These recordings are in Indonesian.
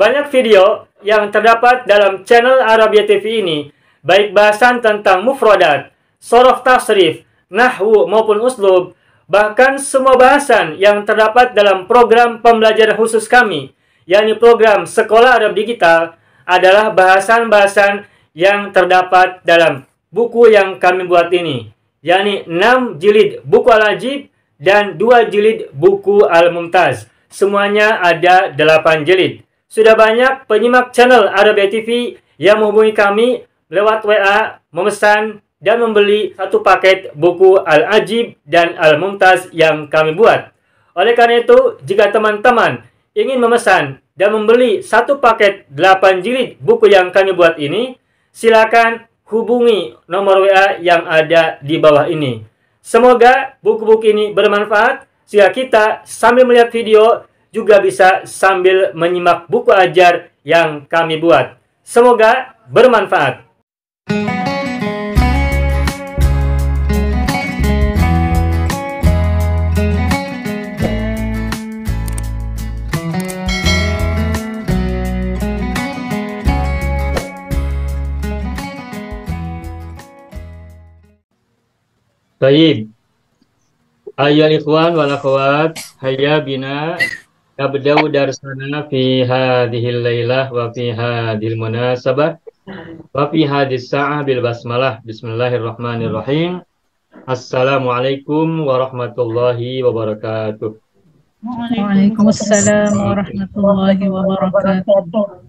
Banyak video yang terdapat dalam channel Arabia TV ini, baik bahasan tentang mufradat, sorof tasrif, nahwu maupun uslub, bahkan semua bahasan yang terdapat dalam program pembelajaran khusus kami, yakni program Sekolah Arab Digital, adalah bahasan-bahasan yang terdapat dalam buku yang kami buat ini, yakni 6 jilid buku Al-Ajib dan 2 jilid buku Al-Mumtaz. Semuanya ada 8 jilid. Sudah banyak penyimak channel Arabia TV yang menghubungi kami lewat WA, memesan dan membeli satu paket buku Al-Ajib dan Al-Mumtaz yang kami buat. Oleh karena itu, jika teman-teman ingin memesan dan membeli satu paket 8 jilid buku yang kami buat ini, silakan hubungi nomor WA yang ada di bawah ini. Semoga buku-buku ini bermanfaat sehingga kita sambil melihat video juga bisa sambil menyimak buku ajar yang kami buat. Semoga bermanfaat. Baik, ayyuhal ikhwan wal akhwat, hayya bina nabda'u darsana fi hadhil lailah wa fi hadhil munasabah wa fi hadhis sa'ah bil basmalah. Bismillahirrahmanirrahim. Assalamualaikum warahmatullahi wabarakatuh. Waalaikumsalam warahmatullahi wabarakatuh.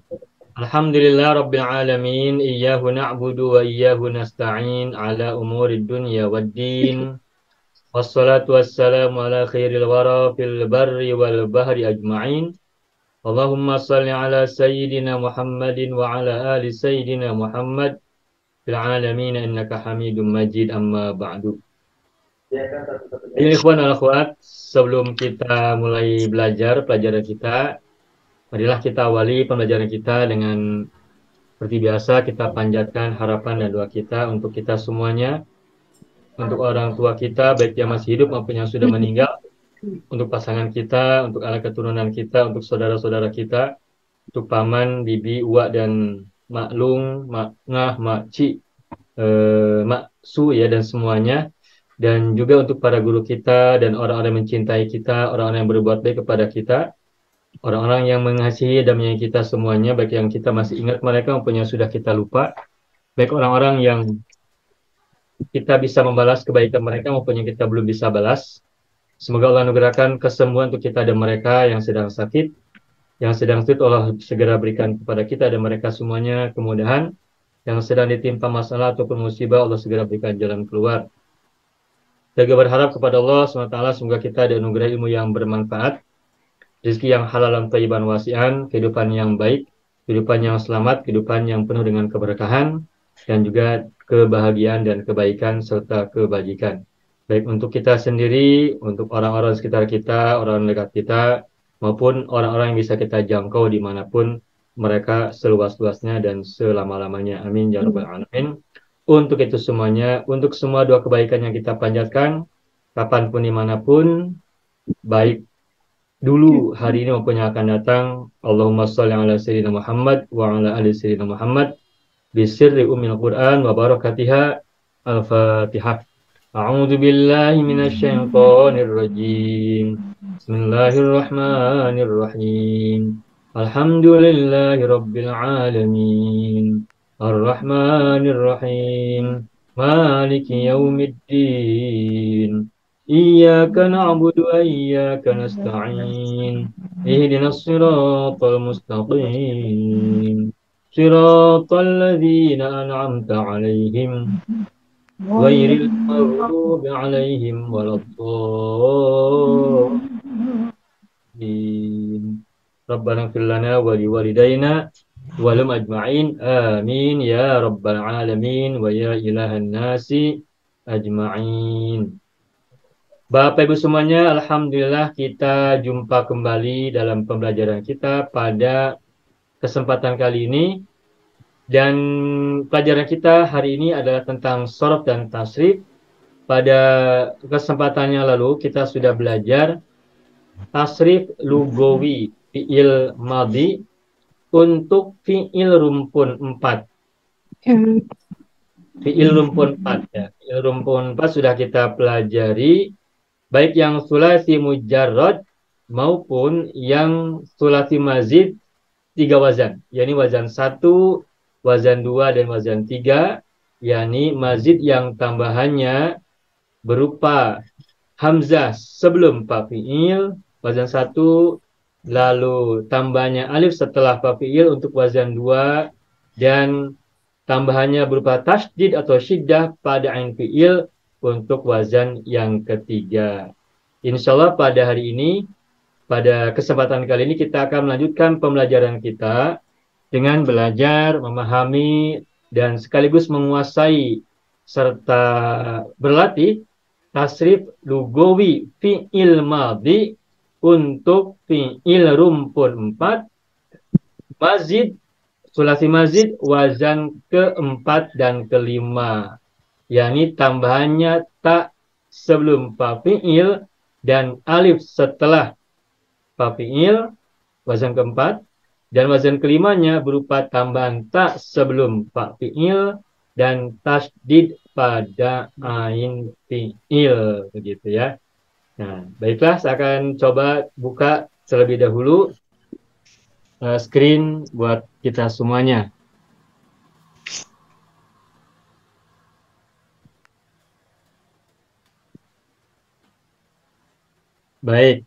Alhamdulillah Rabbil Alamin, iyyahu na'budu wa iyyahu nasta'in ala umurid dunya waddin. Wassalatu wassalamu ala khairil wara fil barri wal bahri ajma'in. Allahumma salli ala sayyidina Muhammadin wa ala ali sayyidina Muhammad fil alamin innaka hamidum majid, amma ba'du. Ini ikhwan dan akhwat, sebelum kita mulai belajar pelajaran kita, marilah kita awali pembelajaran kita dengan seperti biasa kita panjatkan harapan dan doa kita untuk kita semuanya, untuk orang tua kita baik yang masih hidup maupun yang sudah meninggal, untuk pasangan kita, untuk anak keturunan kita, untuk saudara-saudara kita, untuk paman, bibi, uak dan maklung, mak ngah, makcik, maksu ya, dan semuanya, dan juga untuk para guru kita dan orang-orang yang mencintai kita, orang-orang yang berbuat baik kepada kita, orang-orang yang mengasihi dan menyayangi kita semuanya, baik yang kita masih ingat mereka maupun yang sudah kita lupa, baik orang-orang yang kita bisa membalas kebaikan mereka maupun yang kita belum bisa balas. Semoga Allah anugerahkan kesembuhan untuk kita dan mereka yang sedang sakit. Yang sedang sakit Allah segera berikan kepada kita dan mereka semuanya kemudahan. Yang sedang ditimpa masalah ataupun musibah Allah segera berikan jalan keluar. Saya juga berharap kepada Allah SWT semoga kita dianugerahi ilmu yang bermanfaat, rezeki yang halal dan thayyiban wasi'an, kehidupan yang baik, kehidupan yang selamat, kehidupan yang penuh dengan keberkahan, dan juga kebahagiaan dan kebaikan serta kebajikan. Baik untuk kita sendiri, untuk orang-orang sekitar kita, orang dekat kita, maupun orang-orang yang bisa kita jangkau dimanapun mereka seluas-luasnya dan selama-lamanya. Amin ya rabbal alamin. Untuk itu semuanya, untuk semua doa kebaikan yang kita panjatkan, kapanpun dimanapun, baik dulu hari ini maupun yang akan datang, Allahumma sholli ala sayyidina Muhammad wa ala ali sayyidina Muhammad bisirri ummil Qur'an wa barakatiha. Al-Fatihah. A'udzu billahi minasyaitonir rajim. Bismillahirrahmanirrahim. Alhamdulillahi rabbil alamin. Ar-Rahmanir Rahim. Maliki yaumiddin. Iyyaka na'budu wa iyyaka nasta'in. Ihdinas siratal mustaqim. Siratal ladzina an'amta 'alaihim ghairil maghdubi 'alaihim waladdallin. Rabbana ighfir lana wa liwalidayna wa lahum ajma'in. Amin ya rabbal alamin wa ya ilahan nasi ajma'in. Bapak Ibu semuanya, alhamdulillah kita jumpa kembali dalam pembelajaran kita pada kesempatan kali ini. Dan pelajaran kita hari ini adalah tentang shorof dan tasrif. Pada kesempatannya lalu kita sudah belajar tasrif lugawi fi'il madhi untuk fiil rumpun 4. Fiil rumpun 4 ya. Fiil rumpun 4 sudah kita pelajari, baik yang sulasi mujarrad maupun yang sulasi mazid 3 wazan, yakni wazan 1, wazan 2, dan wazan 3, yakni mazid yang tambahannya berupa hamzah sebelum fa fiil, wazan 1, lalu tambahnya alif setelah fa fiil untuk wazan 2, dan tambahannya berupa tasydid atau syiddah pada ain fiil untuk wazan yang ketiga. Insya Allah pada hari ini, pada kesempatan kali ini kita akan melanjutkan pembelajaran kita dengan belajar, memahami, dan sekaligus menguasai serta berlatih tasrif lugawi fi'il madhi untuk fi'il rumpun 4, mazid, sulasi mazid, wazan keempat dan kelima, yakni tambahannya tak sebelum fa fi'il dan alif setelah fa fi'il, wazan keempat, dan wazan kelimanya berupa tambahan tak sebelum fa fi'il dan tasdid pada ain fi'il, begitu ya. Nah, baiklah, saya akan coba buka terlebih dahulu screen buat kita semuanya. Baik.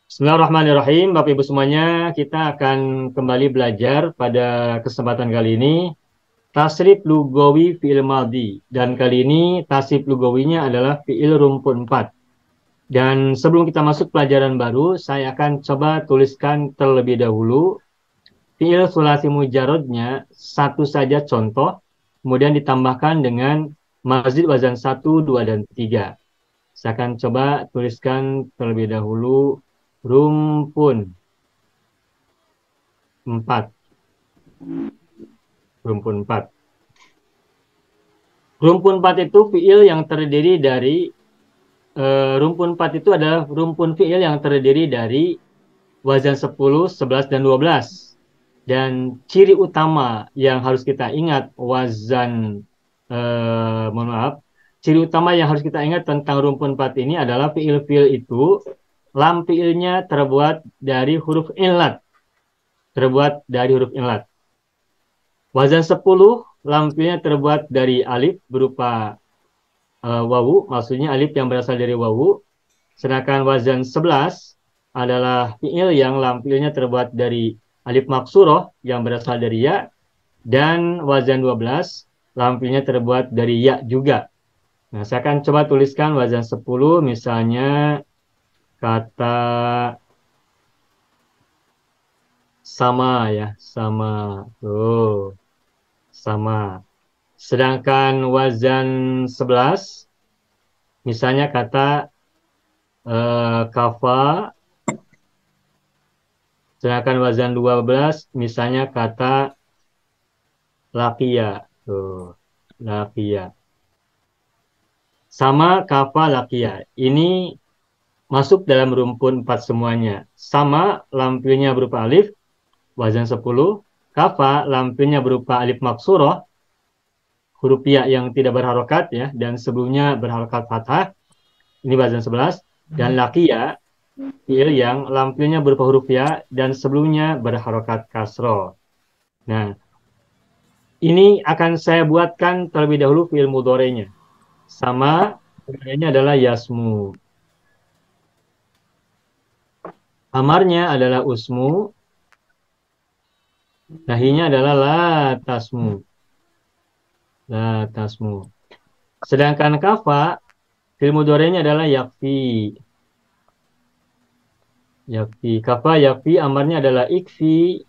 Bismillahirrahmanirrahim, Bapak Ibu semuanya, kita akan kembali belajar pada kesempatan kali ini tasrif lugawi fi'il madhi, dan kali ini tasrif lugawinya adalah fi'il rumpun 4. Dan sebelum kita masuk pelajaran baru, saya akan coba tuliskan terlebih dahulu fi'il sulasi mujarrodnya satu saja contoh, kemudian ditambahkan dengan mazid wazan 1, 2, dan 3. Saya akan coba tuliskan terlebih dahulu rumpun 4. Rumpun 4. Rumpun 4 itu fi'il yang terdiri dari rumpun 4 itu adalah rumpun fi'il yang terdiri dari wazan 10, 11, dan 12. Dan ciri utama yang harus kita ingat ciri utama yang harus kita ingat tentang rumpun 4 ini adalah fi'il-fi'il itu lam fi'ilnya terbuat dari huruf illat. Wazan 10, lam fi'ilnya terbuat dari alif berupa wawu, maksudnya alif yang berasal dari wawu. Sedangkan wazan 11 adalah fi'il yang lam fi'ilnya terbuat dari alif maksuroh yang berasal dari ya. Dan wazan 12, lam fi'ilnya terbuat dari ya juga. Nah, saya akan coba tuliskan wazan 10, misalnya kata sama ya, sama. Tuh, sama. Sedangkan wazan 11, misalnya kata kafa. Sedangkan wazan 12, misalnya kata lakia. Tuh, lakia. Sama, kafa, lakia. Ini masuk dalam rumpun 4 semuanya. Sama, lampinya berupa alif, wazan 10. Kafa, lampinya berupa alif maksuroh, huruf ya yang tidak berharokat ya, dan sebelumnya berharokat fathah. Ini wazan 11. Dan lakia, fi'il yang lampinya berupa huruf ya dan sebelumnya berharokat kasroh. Nah, ini akan saya buatkan terlebih dahulu fi'il mudhari'nya. Sama, kemudiannya adalah yasmu. Amarnya adalah usmu. Nahinya adalah la tasmu. La tasmu. Sedangkan kafa, fi'il mudhari'nya adalah yakfi. Yakfi. Kafa, yakfi, amarnya adalah ikfi.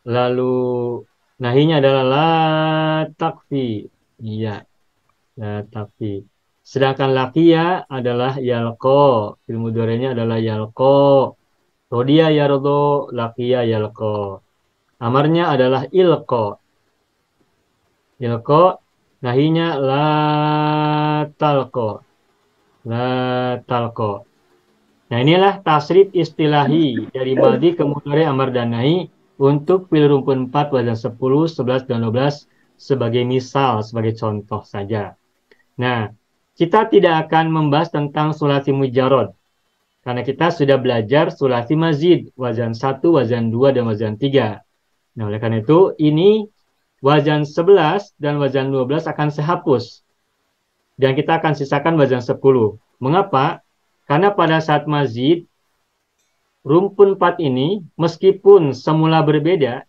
Lalu nahinya adalah la takfi. Iya. La takfi. Sedangkan laqiya adalah yalqo. Fi'il mudhari'nya adalah yalqo. Rodiya yardo, laqiya yalqo. Amarnya adalah ilqo. Ilqo, nahinya la talqo. La talqo. Nah, inilah tasrif istilahi dari madi ke mudhari amar dan nahi untuk fi'il rumpun 4 wazan 10, 11 dan 12 sebagai misal, sebagai contoh saja. Nah, kita tidak akan membahas tentang sulasi mujarrad karena kita sudah belajar sulasi mazid, wazan 1, wazan 2 dan wazan 3. Nah, oleh karena itu ini wazan 11 dan wazan 12 akan saya hapus dan kita akan sisakan wazan 10. Mengapa? Karena pada saat mazid rumpun 4 ini meskipun semula berbeda,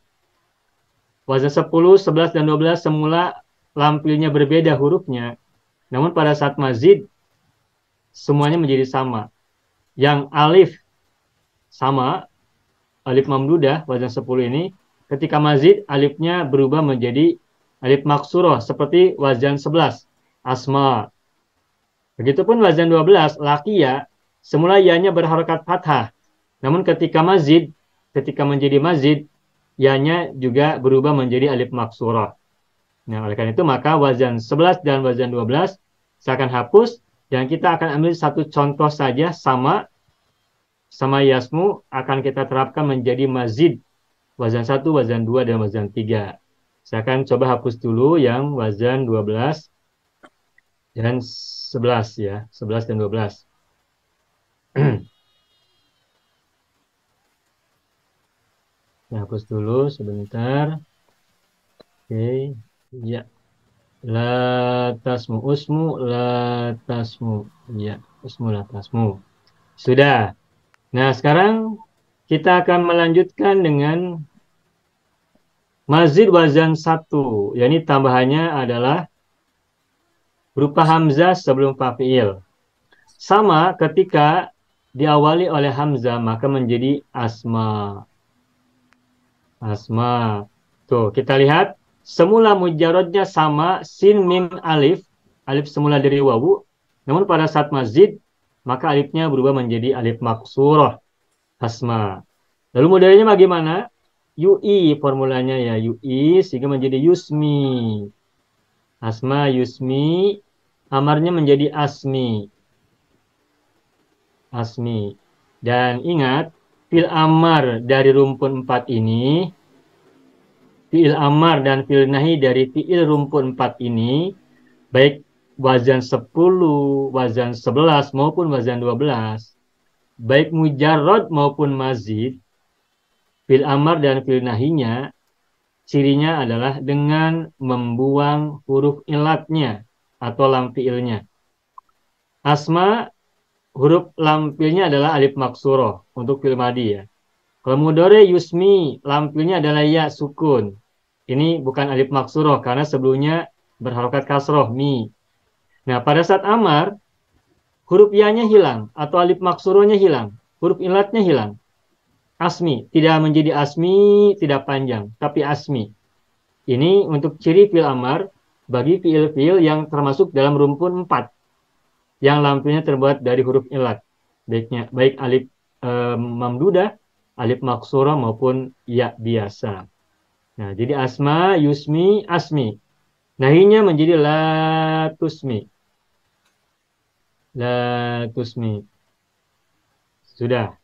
wazan 10, 11 dan 12 semula lampilnya berbeda hurufnya, namun pada saat mazid semuanya menjadi sama. Yang alif sama, alif mamdudah wazan 10 ini, ketika mazid alifnya berubah menjadi alif maksurah seperti wazan 11, asma. Begitupun wazan 12, laqiya, semula ya-nya berharokat fathah. Namun ketika mazid, ketika menjadi mazid, ya-nya juga berubah menjadi alif maksurah. Nah, oleh karena itu maka wazan 11 dan wazan 12 saya akan hapus dan kita akan ambil satu contoh saja sama yasmu akan kita terapkan menjadi mazid wazan 1, wazan 2 dan wazan 3. Saya akan coba hapus dulu yang wazan 12 dan 11 ya, 11 dan 12. Saya hapus dulu sebentar. Oke, ya. La tasmu usmu, la tasmu. Ya, usmu la tasmu. Sudah. Nah, sekarang kita akan melanjutkan dengan mazid wazan 1. Yakni tambahannya adalah berupa hamzah sebelum fa'il. Sama ketika diawali oleh hamzah maka menjadi asma. Asma. Tuh, kita lihat semula mujarrodnya sama sin mim alif, alif semula dari wawu, namun pada saat mazid maka alifnya berubah menjadi alif maksurah, asma. Lalu modelnya bagaimana? Yui formulanya ya, yui sehingga menjadi yusmi. Asma yusmi, amarnya menjadi asmi. Asmi. Dan ingat, fil amar dari rumpun 4 ini, fi'il amar dan fi'il nahi dari fi'il rumpun 4 ini, baik wazan 10, wazan 11 maupun wazan 12, baik mujarrad maupun mazid, fi'il amar dan fi'il nahinya, cirinya adalah dengan membuang huruf ilatnya atau lam fi'ilnya. Asma, huruf lam fi'ilnya adalah alif maksurah untuk fi'il madi ya. Kalau mudhari yusmi, lam fi'ilnya adalah ya sukun. Ini bukan alif maksurah karena sebelumnya berharokat kasroh, mi. Nah, pada saat amar, huruf ya-nya hilang atau alif maksurahnya hilang. Huruf ilatnya hilang. Asmi, tidak menjadi asmi, tidak panjang, tapi asmi. Ini untuk ciri fi'il amar bagi fi'il-fi'il yang termasuk dalam rumpun 4. Yang lampunya terbuat dari huruf ilat. Baik alif mamdudah, alif maksurah maupun ya biasa. Nah, jadi asma, yusmi, asmi. Nahinya menjadi la tusmi. La tusmi. Sudah.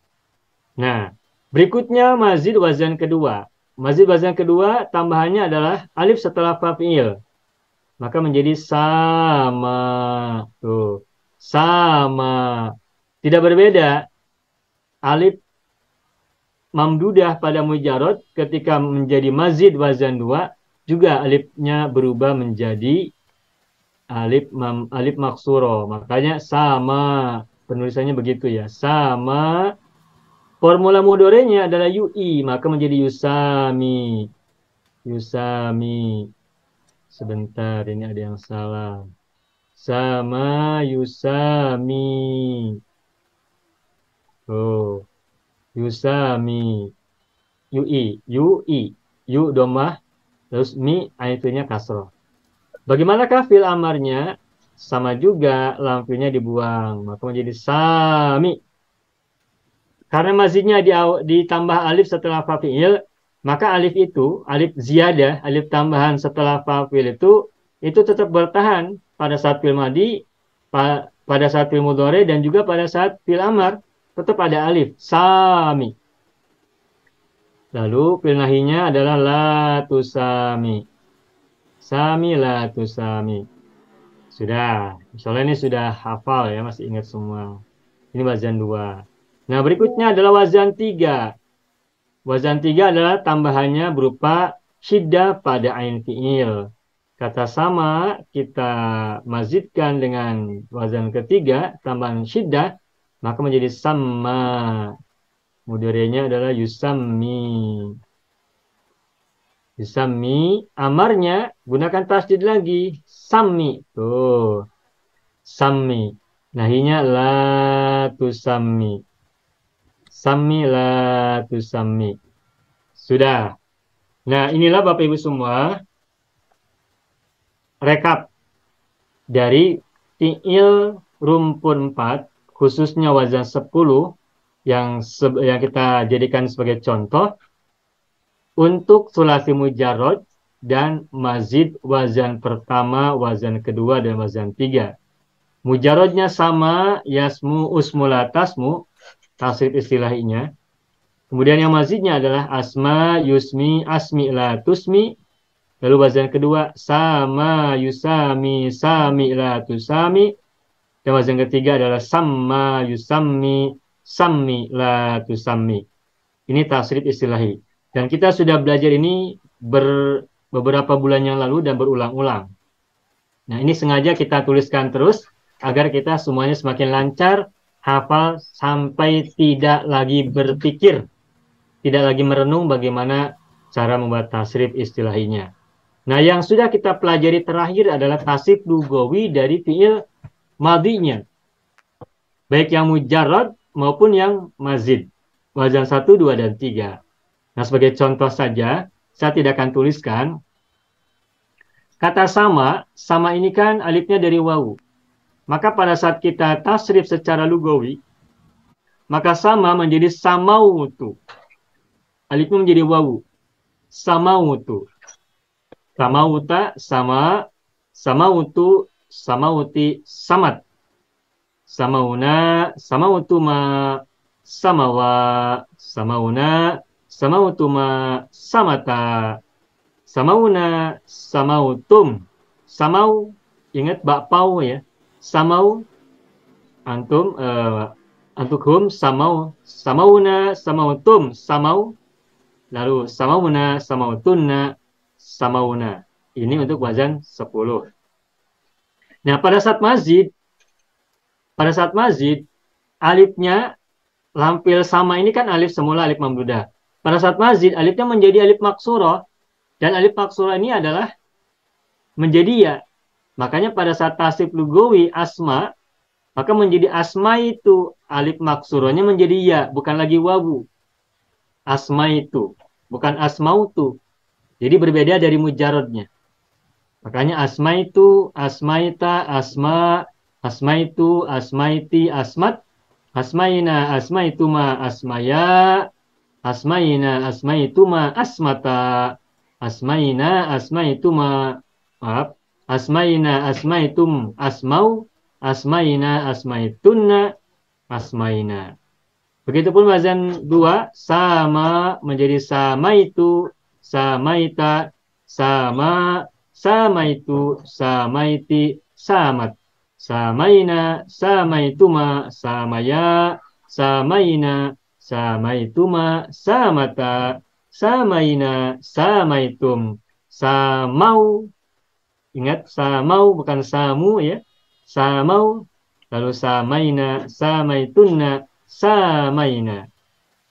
Nah, berikutnya mazid wazan kedua. Mazid wazan kedua tambahannya adalah alif setelah fa'il. Maka menjadi sama. Tuh. Sama. Tidak berbeda. Alif mamdudah pada mujarrad ketika menjadi mazid wazan 2 juga alifnya berubah menjadi alif maksuro. Makanya sama penulisannya begitu ya. Sama formula mudhari'nya adalah yui maka menjadi yusami. Yusami. Sebentar ini ada yang salah. Sama yusami. Oh. Yusami. Yui, yu domah, terus mi aitunya kasroh. Bagaimanakah fil amarnya? Sama juga lampunya dibuang, maka menjadi sami. Karena mazidnya ditambah alif setelah fa'il, maka alif itu, alif ziyadah, alif tambahan setelah fa'il itu tetap bertahan pada saat fil madi, pada saat fil mudhari dan juga pada saat fil amar. tetap ada alif, sami. Lalu fi'il nahinya adalah la tusami. Sami la tusami. Sudah, misalnya ini sudah hafal ya, masih ingat semua. Ini wazan 2. Nah, berikutnya adalah wazan 3. Wazan 3 adalah tambahannya berupa syiddah pada ain fi'il. Kata sama kita mazidkan dengan wazan ketiga, tambahan syiddah, maka menjadi sama. Mudhari'nya adalah yusammi. Yusammi, amarnya gunakan tasdid lagi. Sammi. Tuh. Sammi. Nahinya la tusammi. Sammi la tusammi. Sudah. Nah, inilah Bapak Ibu semua rekap dari fi'il rumpun 4, khususnya wazan 10 yang kita jadikan sebagai contoh untuk sulasi mujarrad dan mazid wazan pertama, wazan kedua, dan wazan 3. Mujarrodnya sama, yasmu, usmula, tasmu, tasrif istilahnya. Kemudian yang mazidnya adalah asma, yusmi, asmi, la, tusmi. Lalu wazan kedua, sama, yusami, sami, la, tusami. Dan wazan ketiga adalah sama, yusami, sami, la, tusami. Ini tasrif istilahi. Dan kita sudah belajar ini beberapa bulan yang lalu dan berulang-ulang. Nah, ini sengaja kita tuliskan terus agar kita semuanya semakin lancar, hafal, sampai tidak lagi berpikir, tidak lagi merenung bagaimana cara membuat tasrif istilahinya. Nah, yang sudah kita pelajari terakhir adalah tasrif lugawi dari fi'il madinya, baik yang mujarrad maupun yang mazid, wazan 1, 2, dan 3. Nah, sebagai contoh saja, saya tidak akan tuliskan. Kata sama, sama ini kan alifnya dari wawu. Maka pada saat kita tasrif secara lugawi, maka sama menjadi samautu. Alifnya menjadi wawu. Samautu. Samauta, sama. Samautu, samauti, samat. Samauna, samautuma, samawa. Samauna, samautuma, samata. Samauna, samautum. Samau, ingat bakpao ya. Samau, antum, antukum, samau, samauna, samautum, samau, lalu samauna, samautunna, samauna. Ini untuk wazan 10. Nah, pada saat mazid, alifnya lampil sama ini kan alif semula, alif mamdudah. Pada saat mazid, alifnya menjadi alif maksurah, dan alif maksurah ini adalah menjadi ya. Makanya pada saat tasrif lugawi asma, maka menjadi asma itu alif maksurahnya menjadi ya, bukan lagi wawu. Asma itu, bukan asmautu. Jadi berbeda dari mujarrodnya. Makanya asma itu, asmaita, asma, asma itu, asmaiti, asmat, asmaina, asmaituma, asmaya, asmaina, asmaituma, asmata, asmaina, asmaituma, maaf. Asmaina, asmaitum, asmau, asmaina, asmaitunna, asmaina. Begitupun wazan 2, sama menjadi sama itu, samaita, sama, sama itu, samaiti, samat. Samaina, samaituma, samaya, samaina, samaituma, samata, samaina, samaitum, samau. Ingat, samau bukan samu ya. Samau, lalu samaina, samaitunna, samaina.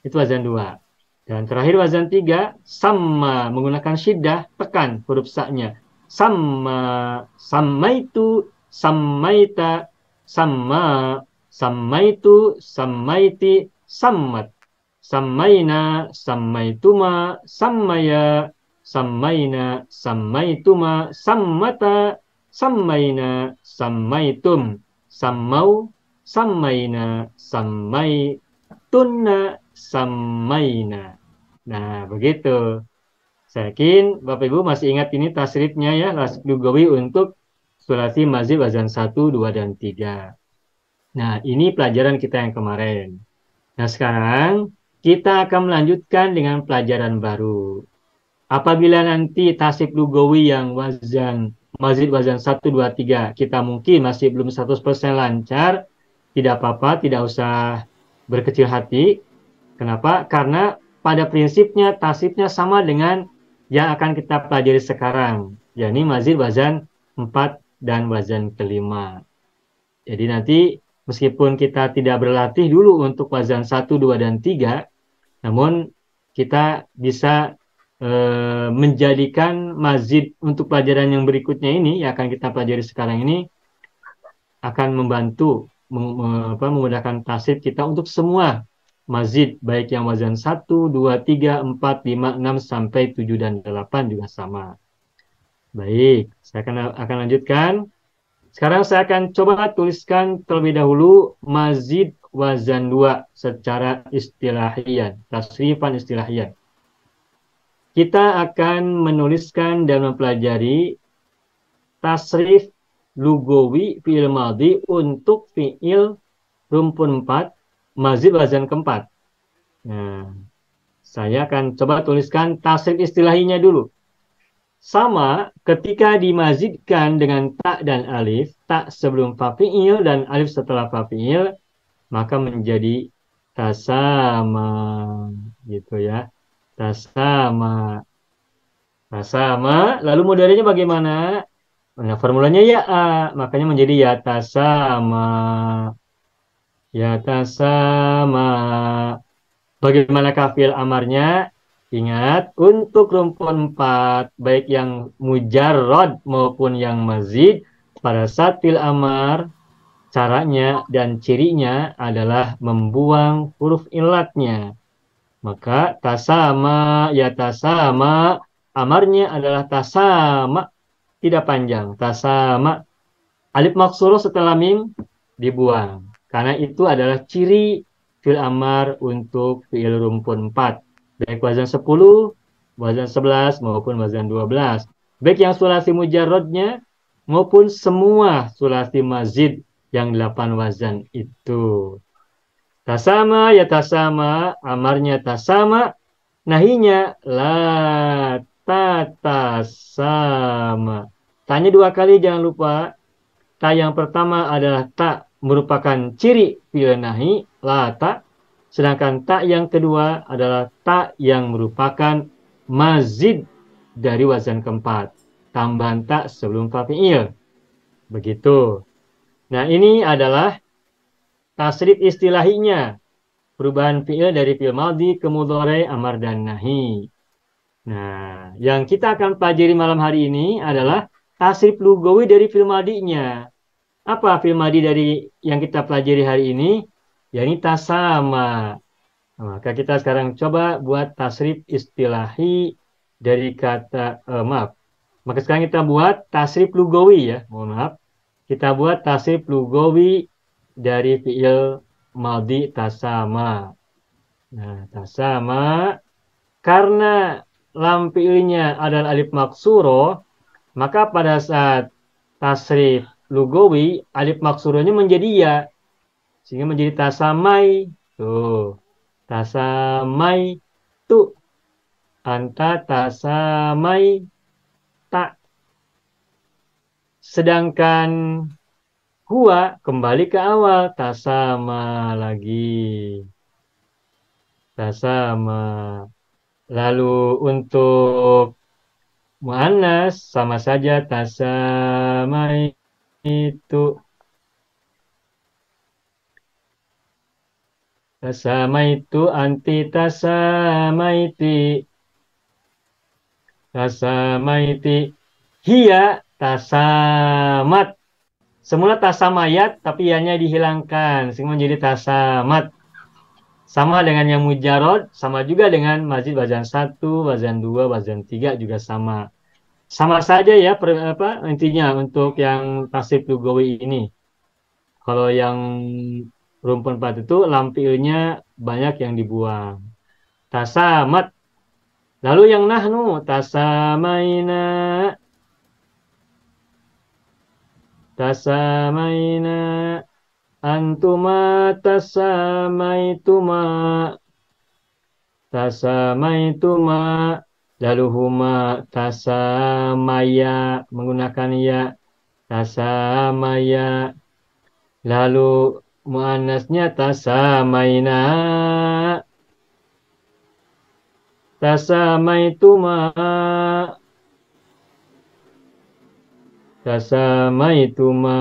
Itu wazan 2. Dan terakhir wazan 3, sama menggunakan syiddah, tekan huruf sa-nya. Sama, samaitu, samaita, sama, samaitu, samaiti, sammat. Samaina, samaituma, samaya, samaina, samaituma, sammata, samaina, samaitum, samau, samaina, samaitunna, samaina. Nah, begitu. Saya yakin Bapak Ibu masih ingat ini tasrifnya ya, lugawi untuk sulasi mazid wazan 1, 2, dan 3. Nah, ini pelajaran kita yang kemarin. Nah, sekarang kita akan melanjutkan dengan pelajaran baru. Apabila nanti tasrif lugawi yang mazid wazan 1, 2, 3 kita mungkin masih belum 100% lancar, tidak apa-apa, tidak usah berkecil hati. Kenapa? Karena pada prinsipnya tasrifnya sama dengan yang akan kita pelajari sekarang, yakni mazid wazan 4 dan wazan kelima. Jadi nanti meskipun kita tidak berlatih dulu untuk wazan 1, 2, dan 3, namun kita bisa menjadikan mazid untuk pelajaran yang berikutnya ini, yang akan kita pelajari sekarang ini, akan membantu memudahkan tasrif kita untuk semua mazid, baik yang wazan 1, 2, 3, 4, 5, 6 sampai 7 dan 8 juga sama. Baik, saya akan lanjutkan. Sekarang saya akan coba tuliskan terlebih dahulu mazid wazan 2 secara istilahian, tasrifan istilahian. Kita akan menuliskan dan mempelajari tasrif lugawi fi'il madhi untuk fi'il rumpun 4 mazid wazan keempat. Nah, saya akan coba tuliskan tasrif istilahinya dulu. Sama ketika dimazidkan dengan tak dan alif, tak sebelum fa fi'il dan alif setelah fa fi'il, maka menjadi tasama, gitu ya. Tasama. Tasama, lalu modalnya bagaimana? Nah, formulanya ya A, makanya menjadi ya tasama. Ya tasama. Bagaimanakah fi'il amarnya? Ingat, untuk rumpun 4, baik yang mujarrad maupun yang mazid, pada saat fi'il amar, caranya dan cirinya adalah membuang huruf illatnya. Maka tasama, ya tasama, amarnya adalah tasama, tidak panjang. Tasama, alif maksuroh setelah mim dibuang. Karena itu adalah ciri fi'il amar untuk fi'il rumpun 4. Baik wazan 10, wazan 11, maupun wazan 12. Baik yang sulasi mujarrodnya, maupun semua sulasi mazid yang 8 wazan itu. Tasama ya tasama, amarnya tasama, nahinya la tatasama. Tanya 2 kali, jangan lupa. Ta yang pertama adalah ta merupakan ciri fi'il nahi, la ta. Sedangkan ta yang kedua adalah ta yang merupakan mazid dari wazan keempat. Tambahan ta sebelum fa fi'il. Begitu. Nah, ini adalah tasrif istilahinya. Perubahan fi'il dari fi'il madhi ke mudhari, amar, dan nahi. Nah, yang kita akan pelajari malam hari ini adalah tasrif lugawi dari fi'il madhinya. Apa fi'il madhi dari yang kita pelajari hari ini? Yakni tasama. Nah, maka kita sekarang coba buat tasrif istilahi dari kata, maaf. Maka sekarang kita buat tasrif lugawi ya, mohon maaf. Kita buat tasrif lugawi dari fi'il madhi tasama. Nah, tasama, karena lam fi'ilnya adalah alif maksuro, maka pada saat tasrif lugawi, alif maksuronya menjadi ya. Sehingga menjadi tasamai. Tuh. Tasamai tu. Anta tasamai tak. Sedangkan huwa kembali ke awal. Tasama lagi. Tasama. Lalu untuk muannas sama saja tasamai itu. Tasamaitu anti tasamaiti. Tasamaiti. Hiya tasamat. Semula tasamayat tapi ianya dihilangkan sehingga menjadi tasamat. Sama dengan yang mujarod, sama juga dengan mazid wazan 1, wazan 2, wazan 3 juga sama. Sama saja ya intinya untuk yang tasrif lugawi ini. Kalau yang rumpun 4 itu lam fi'ilnya banyak yang dibuang. Tasamat. Lalu yang nahnu tasamaina. Tasamaina. Antuma tasamaituma. Tasamaituma. Lalu huma tasamaya. Menggunakan ya. Tasamaya. Lalu muannasnya tasamaina. Tasamaituma. Tasamaituma.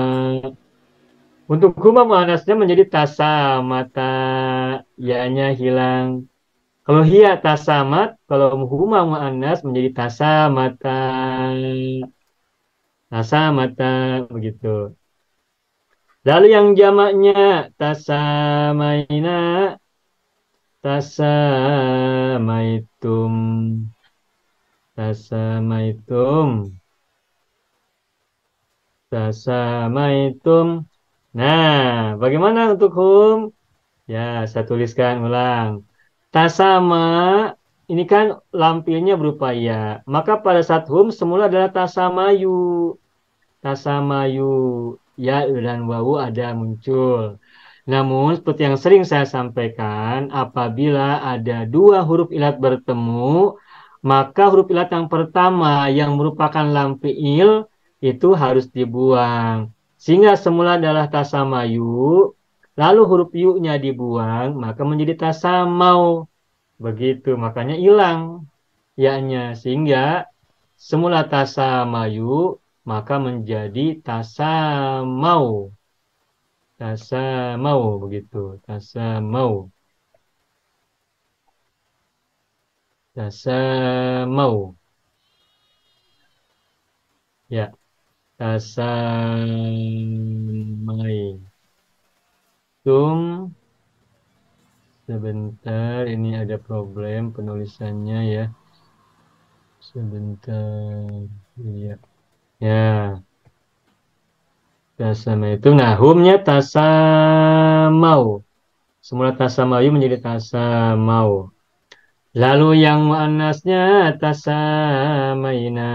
Untuk huma muannasnya menjadi tasamata. Ya-nya hilang. Kalau hiya tasamat, kalau huma muannas menjadi tasamata. Tasamata begitu. Lalu yang jamaknya tasamaina, tasamaitum, tasamaitum, tasamaitum. Nah, bagaimana untuk hum? Ya, saya tuliskan ulang. Tasama ini kan lampirnya berupa ya. Maka pada saat hum semula adalah tasamayu. Tasamayu. Ya dan wawu ada muncul. Namun seperti yang sering saya sampaikan, apabila ada dua huruf ilat bertemu, maka huruf ilat yang pertama yang merupakan lam fiil itu harus dibuang. Sehingga semula adalah tasamayu, lalu huruf yu-nya dibuang, maka menjadi tasamau. Begitu, makanya hilang ya-nya. Sehingga semula tasamayu, maka menjadi tasamau. Tasamau begitu. Tasamau. Tasamau. Ya. Tasamai. Tum. Sebentar. Ini ada problem penulisannya ya. Sebentar. Iya. Ya. Tasamai itu. Nah, humnya tasamau. Semula tasamayu menjadi tasamau. Lalu yang muannasnya tasamaina.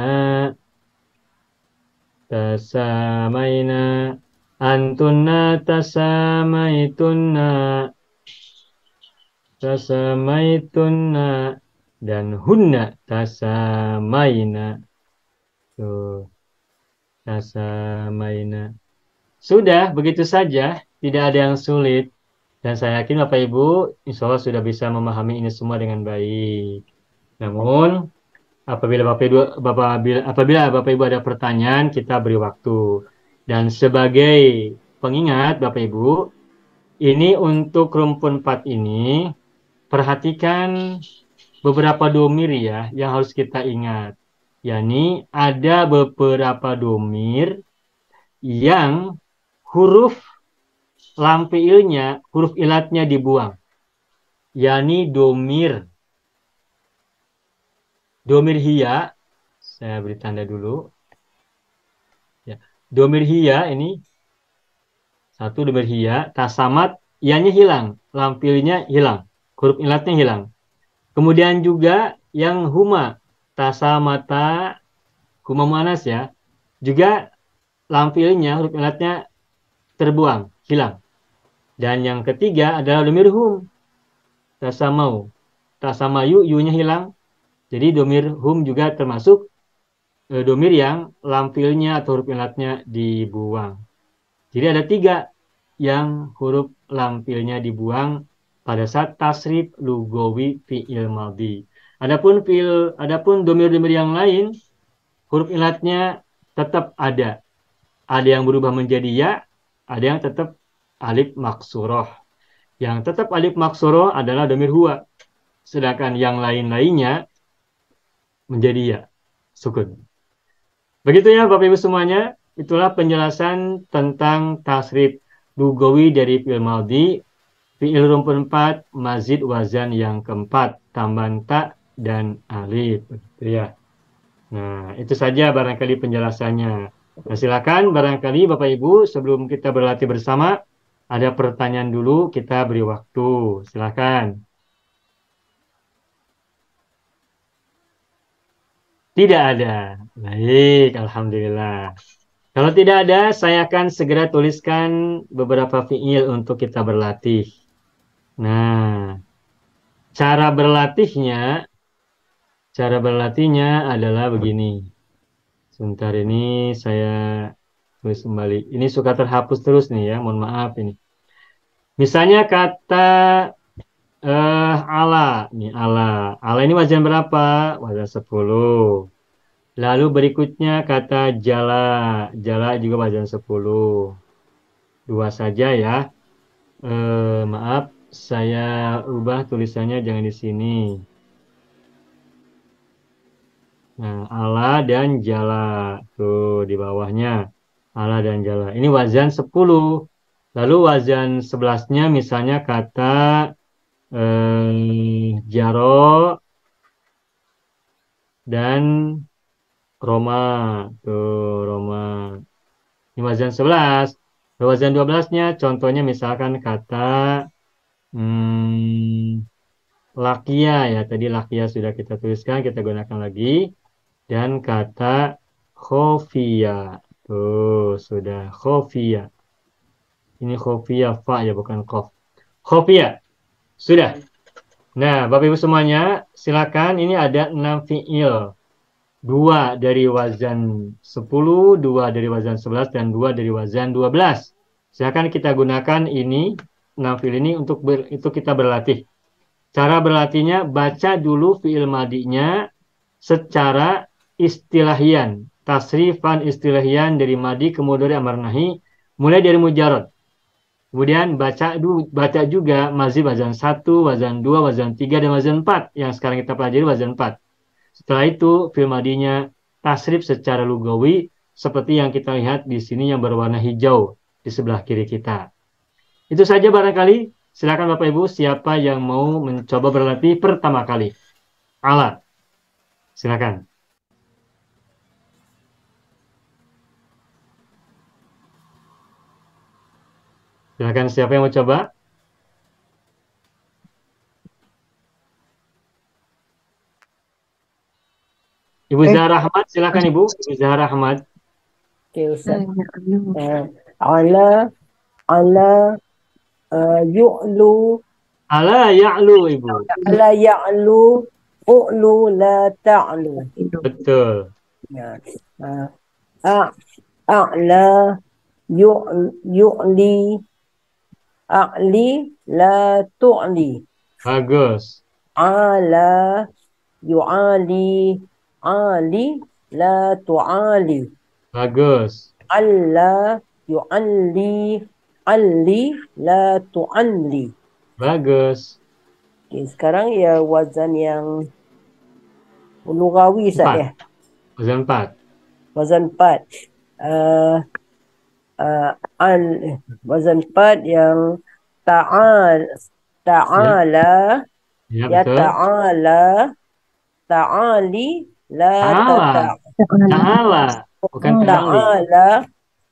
Tasamaina. Antunna tasamaitunna. Tasamaitunna. Dan hunna tasamaina. Tuh. Tasamaina. Sudah, begitu saja. Tidak ada yang sulit. Dan saya yakin Bapak Ibu insya Allah sudah bisa memahami ini semua dengan baik. Namun, apabila Bapak Ibu ada pertanyaan, kita beri waktu. Dan sebagai pengingat Bapak Ibu, ini untuk rumpun 4 ini, perhatikan beberapa domir ya yang harus kita ingat. Yani ada beberapa domir yang huruf lam fiilnya, huruf ilatnya dibuang. Yani domir hiya, saya beri tanda dulu. Ya. Domir hiya ini satu domir hiya, tasamat, ianya hilang, lampilnya hilang, huruf ilatnya hilang. Kemudian juga yang huma, tasamata, huma muanas ya, juga lampilnya huruf ilatnya terbuang, hilang. Dan yang ketiga adalah domir hum, tasamau, tasamayu, yu-nya hilang. Jadi domir hum juga termasuk domir yang lampilnya atau huruf ilatnya dibuang. Jadi ada 3 yang huruf lampilnya dibuang pada saat tasrif lugawi fi'il madhi. Adapun domir-domir yang lain huruf ilatnya tetap ada. Ada yang berubah menjadi ya, ada yang tetap alif maksuroh. Yang tetap alif maksuroh adalah domir huwa. Sedangkan yang lain-lainnya menjadi ya, sukun. Begitu ya Bapak Ibu semuanya, itulah penjelasan tentang tasrif lugawi dari fi'il madhi, fi'il rumpun 4, mazid wazan yang keempat, tambahan ta dan alif. Begitu ya. Nah, itu saja barangkali penjelasannya. Nah, silakan barangkali Bapak Ibu sebelum kita berlatih bersama, ada pertanyaan dulu, kita beri waktu. Silakan. Tidak ada. Baik, Alhamdulillah. Kalau tidak ada, saya akan segera tuliskan beberapa fiil untuk kita berlatih. Nah, cara berlatihnya, cara berlatihnya adalah begini. Sebentar ini saya tulis kembali. Ini suka terhapus terus nih ya, mohon maaf ini. Misalnya kata ala, nih ala. Ala ini wajan berapa? Wajan 10. Lalu berikutnya kata jala. Jala juga wajan 10. Dua saja ya. Maaf, saya ubah tulisannya jangan di sini. Nah, ala dan jala. Tuh di bawahnya. Ala dan jala. Ini wazan 10. Lalu wazan 11-nya misalnya kata jaro dan Roma. Tuh, Roma. Ini wazan 11. Wazan 12-nya contohnya misalkan kata hmm, lakia ya. Tadi lakia sudah kita tuliskan, kita gunakan lagi. Dan kata khofia. Tuh, sudah khofia. Ini khofia, fa ya bukan kof. Khofia. Sudah. Nah, Bapak Ibu semuanya, silakan. Ini ada 6 fiil. Dua dari wazan 10, dua dari wazan 11, dan dua dari wazan 12. Silakan kita gunakan ini, 6 fiil ini untuk kita berlatih. Cara berlatihnya, baca dulu fiil madinya secara istilahian. Tasrifan istilahian dari madi ke mudhari amar nahi, mulai dari mujarad. Kemudian baca juga mazid wazan 1, wazan 2, wazan 3, dan wazan 4. Yang sekarang kita pelajari wazan 4. Setelah itu, fi'il madinya tasrif secara lugawi seperti yang kita lihat di sini yang berwarna hijau di sebelah kiri kita. Itu saja barangkali. Silakan Bapak Ibu, siapa yang mau mencoba berlatih pertama kali? Alat. Silakan. Silakan siapa yang mau coba? Ibu Zahra Ahmad, silakan Ibu. Ibu Zahra Ahmad. Oke, Ustaz. Ala, ala, yu'lu, Ala ya'lu Ibu. ala ya'lu, u'lu la ta'lu. Betul. Ya. A'la, yu'li, a'li, la tu'li. Bagus. Ala, yu'ali, ali, la tu'ali. Bagus. Alla, yu'alli, alli, la tu'alli. Bagus. Oke, sekarang ya wazan yang lugawi Ustaz ya. Wazan 4. Wazan 4. Uh, wazan 4 yang ta'ala, Ya, ya betul. ta'ala, ta'ali, la Ta'ala. Ta'ala. Bukan ta'ali. ta'ala,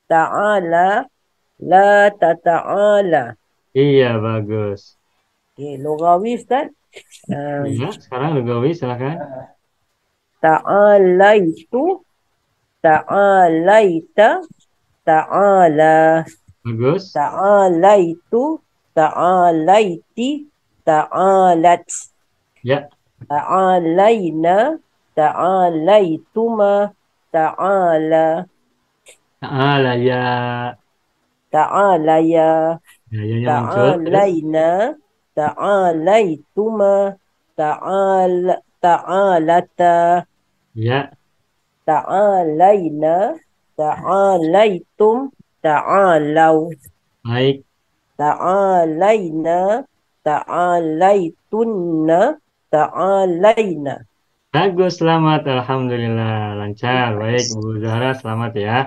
ta'ala, la ta'ala. Iya, bagus. Oke, lugawi Ustaz. Ya, sekarang lugawi silakan. Ta'alaitu, ta'alaita, ta'ala. Bagus. Ta'alaitu, ta'alaiti, ta'alat. Ya. Ta'alaina, ta'alaituma, ta'ala. Ta'ala ya. Ta'alaya, Ya, ya muncul. ta'alaina, ta'alaituma, ta'alata. Ya. Ta'alaina, ta'alaitum, ta'alau. Baik. Ta'alaina, ta'alaitunna, ta'alaina. Bagus, selamat. Alhamdulillah. Lancar. Baik, Bu Zahra, selamat ya.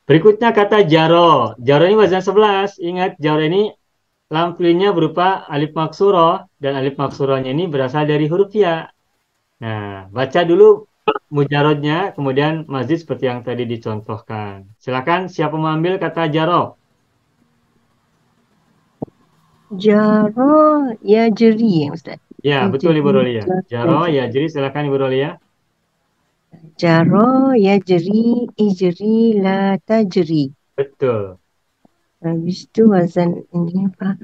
Berikutnya kata jaro. Jaro ini wazan 11. Ingat, jaro ini lam fiilnya berupa alif maksuroh. Dan alif maksurohnya ini berasal dari huruf ya. Nah, baca dulu mujarodnya, kemudian mazid seperti yang tadi dicontohkan. Silakan, siapa mau ambil kata jaro? Jaro ya jeri, Ustaz. Ya, betul Ibu Rolia. Jaro ya, jadi silakan Ibu Rolia. Jara yajri ijri la tajri. Betul. Habis tu wazan ini apa?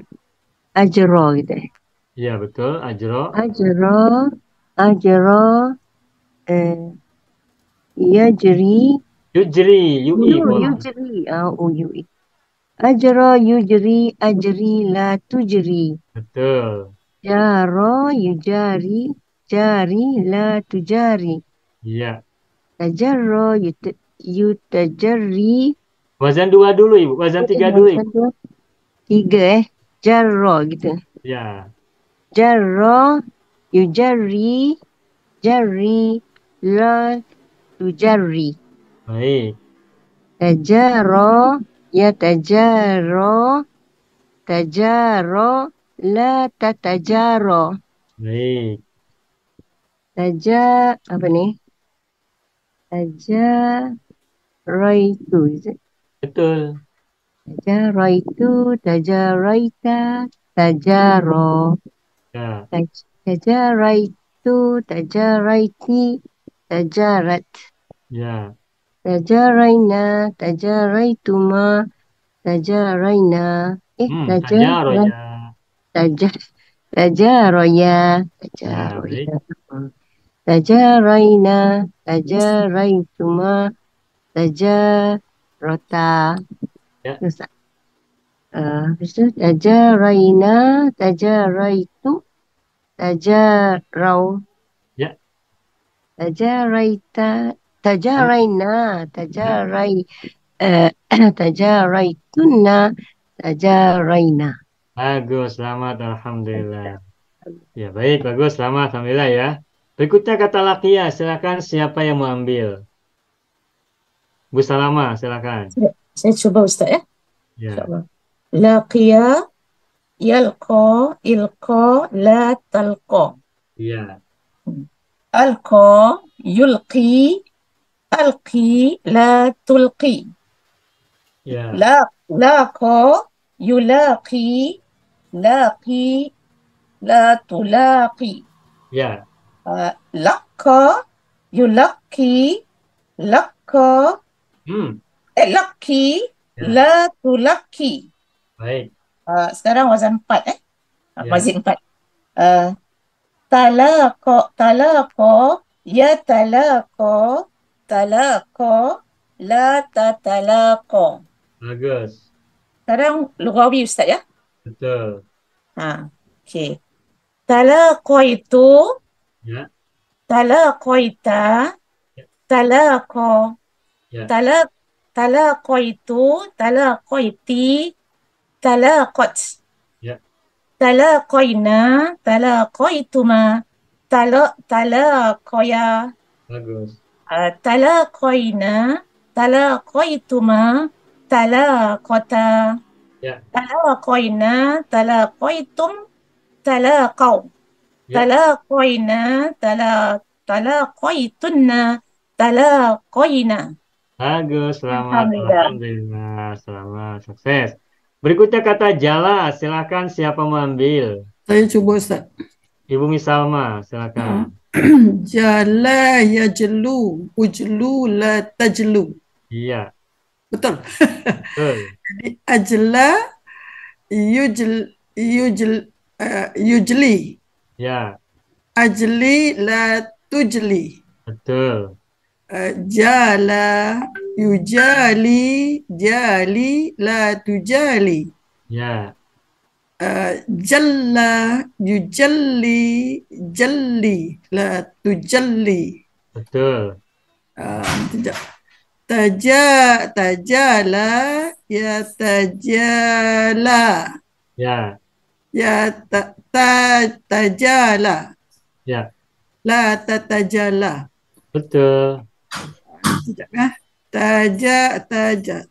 Ajra gitu. Ya, betul. Ajro. Ajra yajri Yujri. Yui pola. yujri. Yui. Ajra yujri ajri la tujri. Betul. Jara yujari jari la tujari. Iya. Tajarra yutajarri. Wazan dua dulu, Ibu. Wazan tiga dulu, Ibu. Tiga jarra gitu. Ya. Jarra yujarri jarri la tujarri. Baik. Tajara yatajara tajara la tatajara. Baik. Apa nih? Tajaraitu. Is it? Betul. Tajaraitu, tajaraita, tajaro. Ya. Tajaraitu, tajaraiti, tajarat. Ya. Tajaraina, tajaraituma, tajaraina. Tajaro ya. Tajar, tajaroya, Ya, baik. tajaroya. Tajaraina, tajaraituma, tajarota. Ya. Terus, habis tu tajaraina, tajaraitu, tajarau, Ya. tajaraita, Sam- tajaraina, Ya. eh, tajaraituna, tajaraina. Bagus. Selamat. Alhamdulillah. Ya, baik. Bagus. Selamat. Alhamdulillah ya. Berikutnya kata lakia. Silakan siapa yang mau ambil? Bu Salama, silakan. Saya coba Ustaz ya. Ya. InsyaAllah. Laqiya, yalqa, ilqa, la talqa. Iya. Alqa, yulqi, alqi, la tulqi. Ya. Laqa, yulaqi, laqi, la tulaqi. Ya. Laqqa, yulaqi, laqqa, laqi, Ya. la tulaqi. Baik. Sekarang wazan 4 Ya. mazid 4. Talaqa, talaqa, ya talaqa, talaqa, la tatalaqa. Bagus. Sekarang lughawi Ustaz ya. Betul. Okey. Talaqaitu, Ya. talaqaita, Ya. talaqa, Ya. talaqaitu, talaqaiti, talaqat. Ya. Talaqaina, talaqaituma, talaqaya, Bagus. talaqaina, talaqaituma, talaqata, Ya. talaqaina, talaqaitum, talaqaw, Ya. talaqaina, talaqaitunna, talaqaina. Bagus. Selamat. Alhamdulillah. Alhamdulillah. Selamat. Sukses. Berikutnya kata jala. Silakan siapa mau ambil? Saya cuba Ustaz. Ibu Misalma, silakan. Jala yajlu, ujlu la tajlu. Iya. Betul. Betul. Jadi ajla yujli. Ya. Ajli la tujli. Betul. Jala yujali jali la tujali. Ya. Jalla yujalli jalli la tujalli. Betul. Tajala ya tajala. Ya. Ya tajala. Ya. La tatajala. Betul.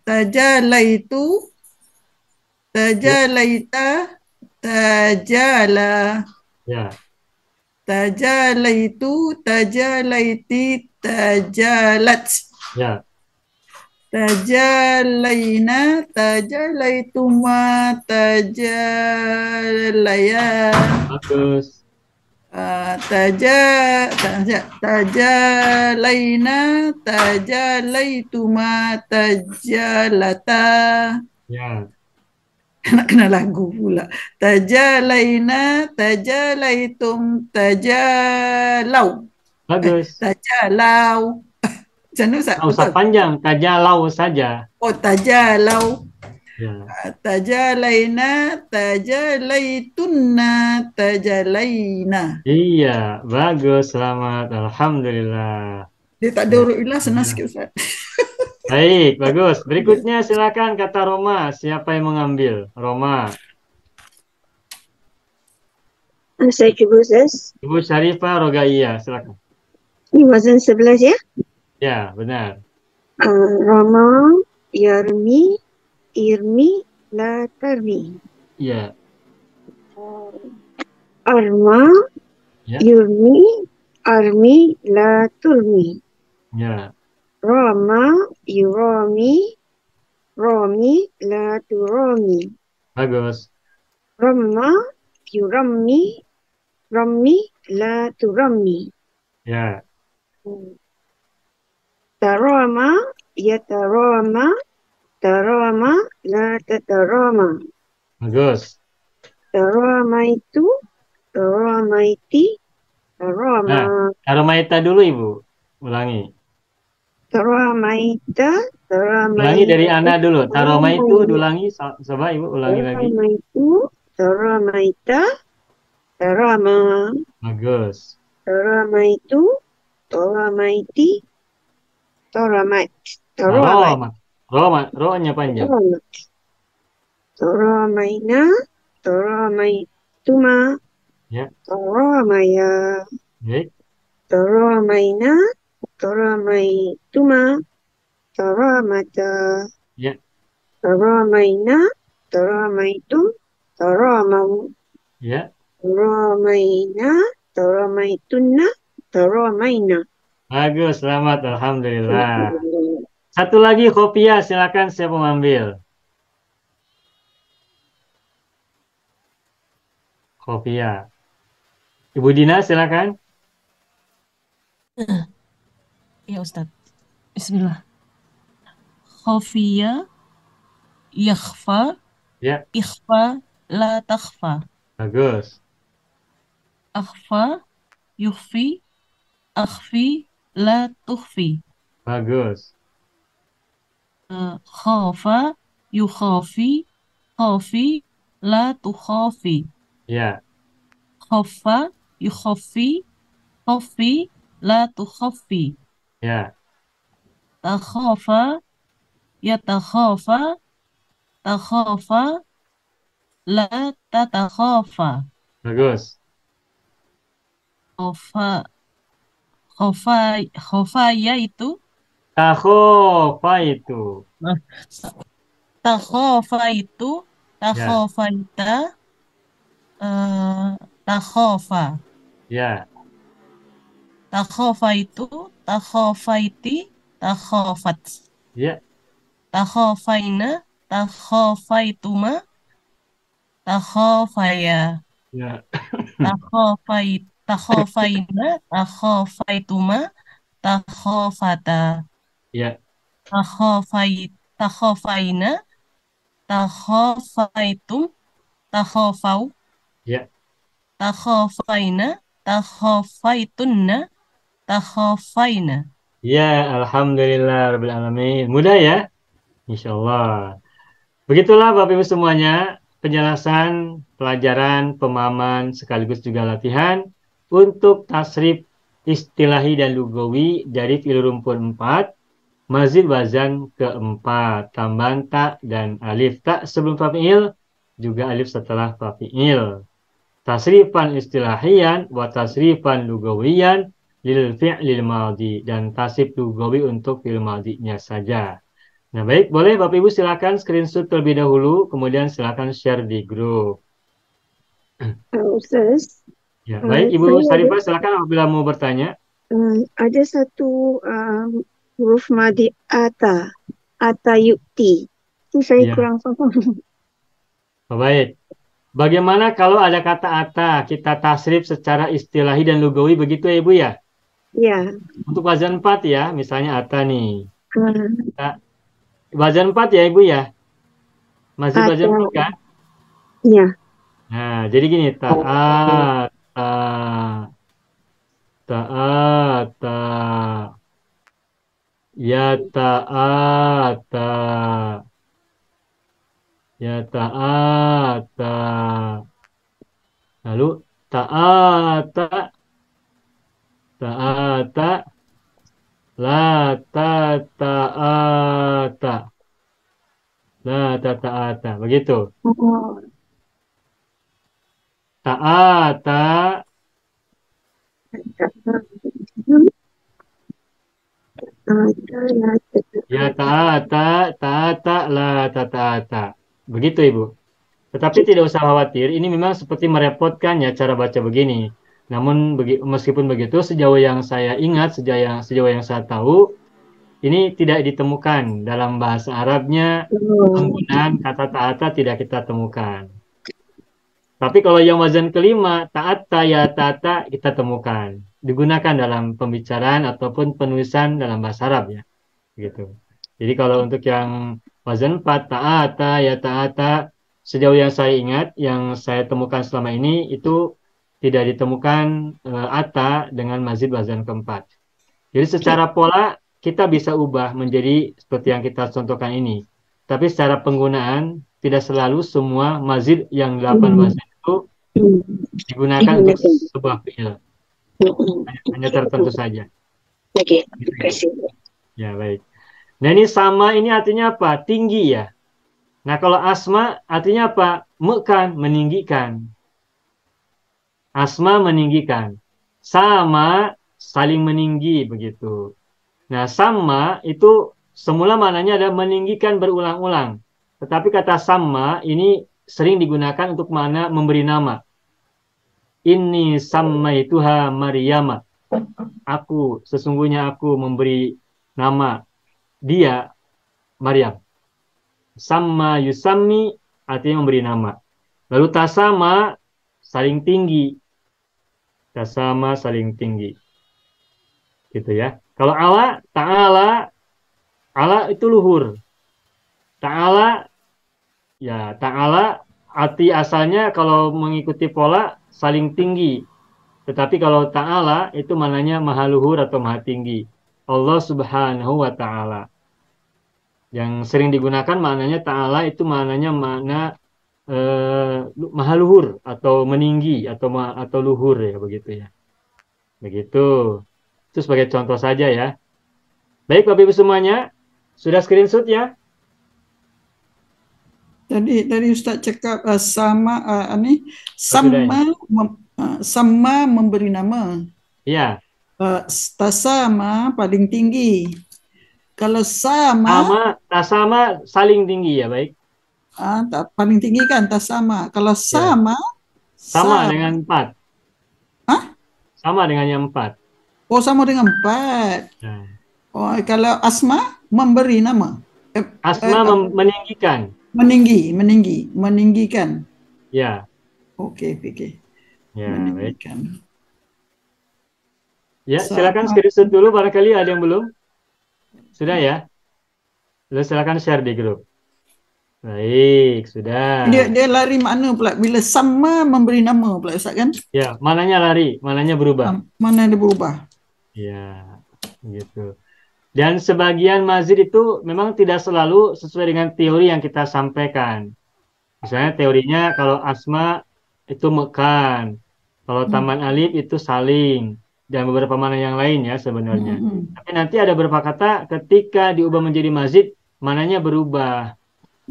Tajalaitu. Tajalaita. Tajala. Ya. Tajalaitu. Tajalaiti. Tajalat. Ya. Tajalaina, tajalaituma, tajalaya. Bagus. Tajalaina, tajalaituma, tajalata. Ya, Nak kena lagu pula. Tajalaina, tajalaitum, tajalau. bagus. Tajalau. Macam mana Ustaz? Nggak usah Betul? panjang, tajalau saja. Oh, tajalau. Ya, Tajalaina, tajalaitunna, tajalaina. iya, bagus, selamat, alhamdulillah. Dia tak ada Ya, huruf ilah, senang ya. sikit Ustaz. Baik, bagus. Berikutnya silakan kata Roma. Siapa yang mengambil? Roma. Saya cuba Ustaz. Ibu Syarifah Rogaia, silakan. Ini wazan 11 ya. Ya, benar. Rama, Yarmi, Irmi, La Tarmi. Ya, Arma, ya, Yurmi, Armi, La Turmi. ya. Rama, Yurami, Rami, La Turami. Bagus. Ramma, Yurami, Rami, La Turami. Ya, Tarama, Yatarama, Tarama, La Tatarama. bagus. Tarama itu, Taramaiti, Tarama, Aromaita dulu, Ibu. Ulangi. Taramaita, Ulangi dari Ana dulu. Taroma itu Taramaita, ulangi. Coba Ibu ulangi lagi. Taramaitu, Taramaita, Tarama, Bagus. Taramaitu, Taramaiti, Taramait, Taramait, Roma. Roma. Ro-nya panjang. Taramait, Taramaina, Taramaituma, Ya. Taramaya, Baik. Taramaina, Taramaituma, Taramata, Ya. Taramaina, Taramaitum, Taramau, Ya. Taramaina, Taramaitunna, Taramaina. Bagus. Selamat. Alhamdulillah. Satu lagi Khofia. Silakan siapa mengambil. Khofia. Ibu Dina silakan. Ya Ustaz. Bismillah. Khafiya, yakhfa, Ya. ikhfa, la takhfa. Bagus. Akhfa, yukhfi, akhfi, la tukhfi. Bagus. Khafa, yukhafi, khafi, la tukhafi. Ya. Khaffa, yukhafi, khafi, la tukhafi. Ya. Takhafa, yatakhafa, takhafa, la tatakhafa. Bagus. Khafa, khafaya itu, Takhofa itu. takhafa itu, Ya. takhafaita, takhafa. Ya. Takhafa itu, takhafaiti, takhafat. Ya. Takhafaina, takhafaituma, takhafaya. Ya. Takhafaina, takhafaituma, takhafata. Ya. Takhafaina, takhafaitum, takhafau. Ya. Takhafaina, takhafaitunna, takhafaina. Ya. Alhamdulillah Rabbil Alamin. Mudah ya? Insya Allah. Begitulah Bapak Ibu semuanya, penjelasan, pelajaran, pemahaman, sekaligus juga latihan untuk tasrif istilahi dan lugawi dari fi'il rumpun 4, mazid wazan keempat, tambahan tak dan alif. Tak sebelum fa'il, juga alif setelah fa'il. Tasrifan istilahiyan wa tasrifan lugawiyan lil fi'lil madhi, dan tasrif lugawi untuk fi'il madhinya saja. Nah baik, boleh Bapak Ibu silakan screenshot terlebih dahulu, kemudian silakan share di grup. Ustaz, Ya, baik Ibu saya Syarifah silakan apabila mau bertanya. ada satu huruf madi ata yukti. Itu saya Ya, kurang faham. baik. Bagaimana kalau ada kata ata, kita tasrif secara istilahi dan lugawi begitu ya Ibu ya? Ya. Untuk wazan 4 ya, misalnya ata nih. Ah, Kita- Wazan 4 ya Ibu ya? Masih wazan 4 Ada. kan? Ya. Nah, jadi gini, ta'ata, ta'ata, ya ta'ata, ya ta'ata. Lalu ta'ata, ta'ata, la ta'ata, la ta'ata. Begitu. Oh, Ta'ata, ya ta'ata, ta'ata, la ta'ata. Begitu Ibu. Tetapi tidak usah khawatir, ini memang seperti merepotkan ya cara baca begini. Namun meskipun begitu, sejauh yang saya ingat, sejauh yang saya tahu, ini tidak ditemukan dalam bahasa Arabnya penggunaan kata ta'ata tidak kita temukan. Tapi kalau yang wazan kelima, ta'ata ya ta'ata kita temukan. Digunakan dalam pembicaraan ataupun penulisan dalam bahasa Arab ya. Gitu. Jadi kalau untuk yang wazan 4, ta'ata ya ta'ata, sejauh yang saya ingat, yang saya temukan selama ini itu tidak ditemukan ata dengan mazid wazan keempat. Jadi secara pola kita bisa ubah menjadi seperti yang kita contohkan ini. Tapi secara penggunaan tidak selalu semua mazid yang 8 wazan itu digunakan untuk sebuah fi'il. Hanya tertentu saja. Oke, Gitu terima ya. kasih. Ya, baik. Nah ini sama ini artinya apa? Tinggi ya. Nah kalau asma artinya apa? Mekan, meninggikan. Asma meninggikan. Sama saling meninggi begitu. Nah sama itu semula maknanya adalah meninggikan berulang-ulang. Tetapi kata sama ini sering digunakan untuk makna memberi nama. Ini sammaituha Maryama. Sesungguhnya aku memberi nama dia Maryam. Sama yusami artinya memberi nama. Lalu tasama saling tinggi. Tasama saling tinggi. Gitu ya. Kalau ala, ta'ala, ala itu luhur. Ta'ala, ya ta'ala arti asalnya kalau mengikuti pola saling tinggi. Tetapi kalau ta'ala itu maknanya maha luhur atau maha tinggi. Allah subhanahu wa ta'ala. Yang sering digunakan maknanya ta'ala itu maknanya makna maha luhur atau meninggi atau luhur ya begitu ya. Begitu. Itu sebagai contoh saja ya. Baik Bapak Ibu semuanya, sudah screenshot ya? Tadi Ustaz cakap sama ini Sudah ya? sama memberi nama. Iya. Tasama paling tinggi. Kalau Sama, sama saling tinggi ya baik. paling tinggi kan tasama. Kalau Ya. Sama sa, dengan 4. Hah? Sama dengan yang 4. sama dengan 4. Nah. Oh, kalau asma memberi nama. Asma meninggikan. Meninggikan. Ya. Oke. Ya, baik. Meninggikan. Ya, silakan screenshot dulu barangkali ada yang belum. Sudah ya? Lalu silakan share di grup. Baik, sudah. Dia lari mana pula bila sama memberi nama pula Ustaz kan? Ya, mananya lari, mananya berubah. Mana dia berubah? Ya, gitu. Dan sebagian mazid itu memang tidak selalu sesuai dengan teori yang kita sampaikan. Misalnya teorinya kalau asma itu mekan, kalau taman alif itu saling, dan beberapa mana yang lain ya sebenarnya. Tapi nanti ada beberapa kata ketika diubah menjadi mazid, mananya berubah.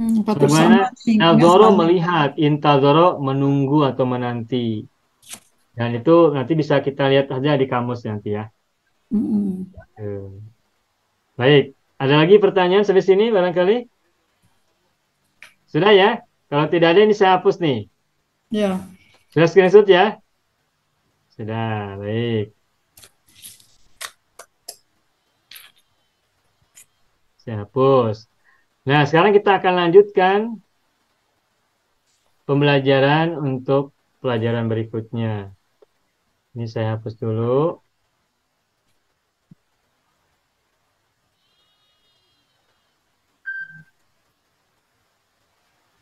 Bagaimana nazoro melihat, intazoro menunggu atau menanti. Dan itu nanti bisa kita lihat saja di kamus nanti ya. Baik, ada lagi pertanyaan sampai sini barangkali? Sudah ya? Kalau tidak ada ini saya hapus nih. Ya. Sudah screenshot ya? Sudah, baik. Saya hapus. Nah, sekarang kita akan lanjutkan pembelajaran untuk pelajaran berikutnya. Ini saya hapus dulu.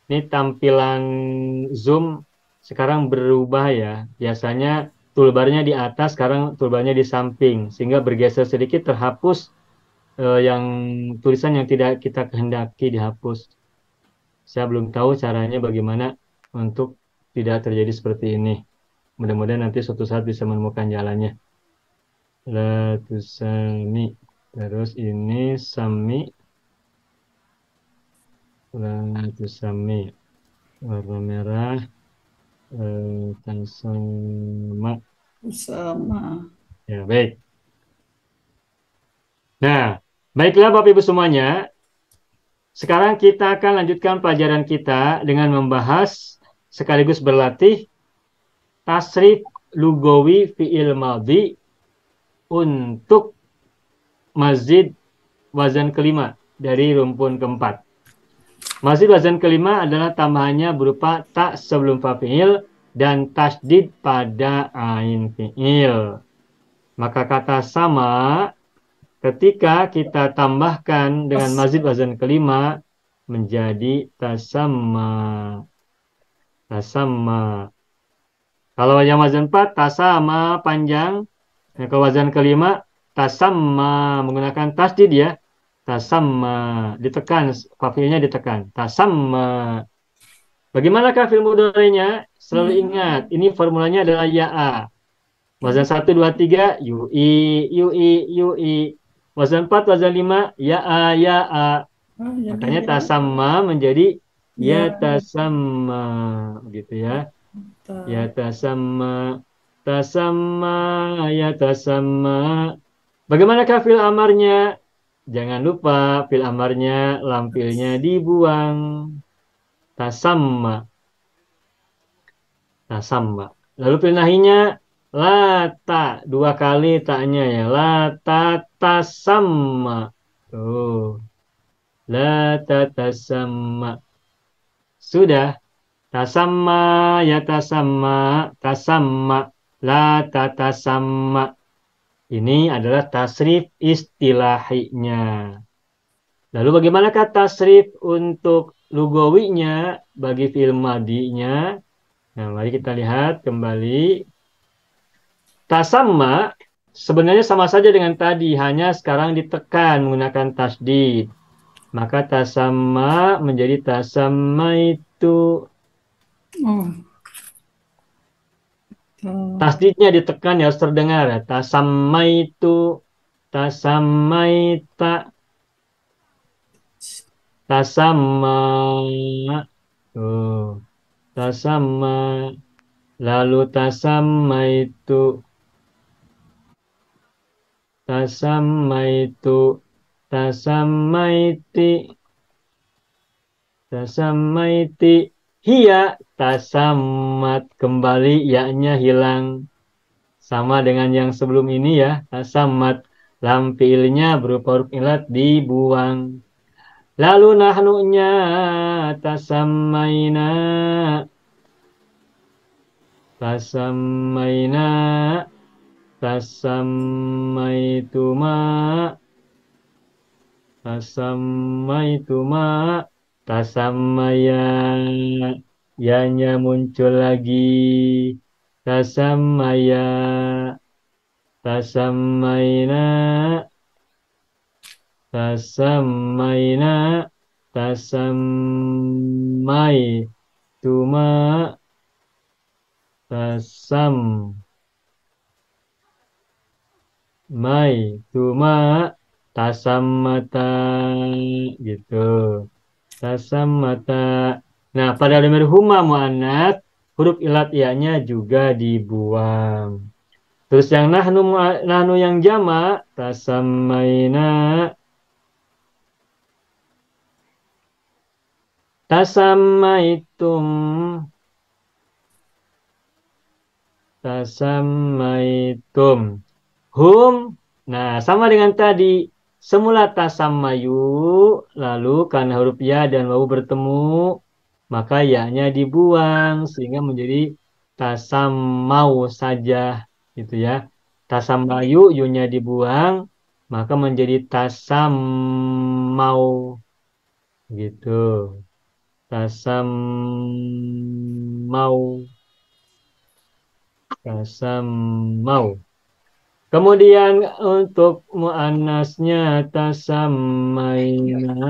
Ini tampilan Zoom sekarang berubah ya. Biasanya toolbarnya di atas, sekarang toolbarnya di samping. Sehingga bergeser sedikit terhapus yang tulisan yang tidak kita kehendaki dihapus. Saya belum tahu caranya bagaimana untuk tidak terjadi seperti ini. Mudah-mudahan nanti suatu saat bisa menemukan jalannya. Latusami. Terus ini sami. Latusami. Warna merah. Tasama. Sama. Ya, baik. Nah, baiklah Bapak Ibu semuanya. Sekarang kita akan lanjutkan pelajaran kita dengan membahas sekaligus berlatih tasrif lugawi fi'il madhi untuk mazid wazan kelima dari rumpun keempat. Mazid wazan kelima adalah tambahannya berupa tak sebelum fa'il dan tasdid pada ain fi'il. Maka kata sama ketika kita tambahkan dengan mazid wazan kelima menjadi tasamma. Tasamma. Kalau yang wazan 4 tasama panjang. Kalau wazan kelima tasamma menggunakan tasdid ya. Tasamma ditekan, fa'ilnya ditekan. Tasamma. Bagaimanakah fi'il mudhari'nya? Selalu ingat, ini formulanya adalah ya'a. Wazan 1 2 3 yui yui yui. Wazan 4, wazan 5, ya'a, ya'a. Makanya tasamma menjadi yatasamma. Gitu ya. Yatasamma. Tasamma, yatasamma. Bagaimanakah fil amarnya? Jangan lupa fil amarnya lampilnya dibuang. Tasamma. Tasamma. Lalu fil nahinya lata, dua kali taknya ya. Lata tasamma. Tuh. Lata tasamma. Sudah. Tasamma ya tasamma. Tasamma. Lata tasamma. Ini adalah tasrif istilahinya. Lalu bagaimanakah tasrif untuk lugawinya bagi fi'il madinya? Nah, mari kita lihat kembali. Tasamma sebenarnya sama saja dengan tadi, hanya sekarang ditekan menggunakan tasdid. Maka tasamma menjadi tasamma itu. Tasdidnya ditekan ya harus terdengar ya. Tasamma itu. Tasammaita. Tasamma. Tuh. Tasamma. Lalu tasamma itu. Tasammaitu, tasammaiti, tasammaiti, hiya, tasammat, kembali ya-nya hilang. Sama dengan yang sebelum ini ya, tasammat, lam fi'ilnya berupa huruf ilat dibuang. Lalu nahnunya, tasammaina, tasammaina, tasammaituma, tasammaituma, tasammaya, ya-nya muncul lagi, tasammaya, tasammaina, tasammaina, tasammaituma, tasammaituma, tasammata, gitu. Tasammata. Nah, pada lemir huma mu'annats, huruf ilat ya-nya juga dibuang. Terus yang nahnu yang jama, tasammaina, tasammaitum, tasammaitum. Hum, nah sama dengan tadi. Semula tasammayu, lalu karena huruf ya dan wawu bertemu, maka ya-nya dibuang sehingga menjadi tasammau saja gitu ya. Tasammayu yu-nya dibuang maka menjadi tasammau gitu. Tasammau, tasammau. Kemudian untuk muannasnya tasammaina,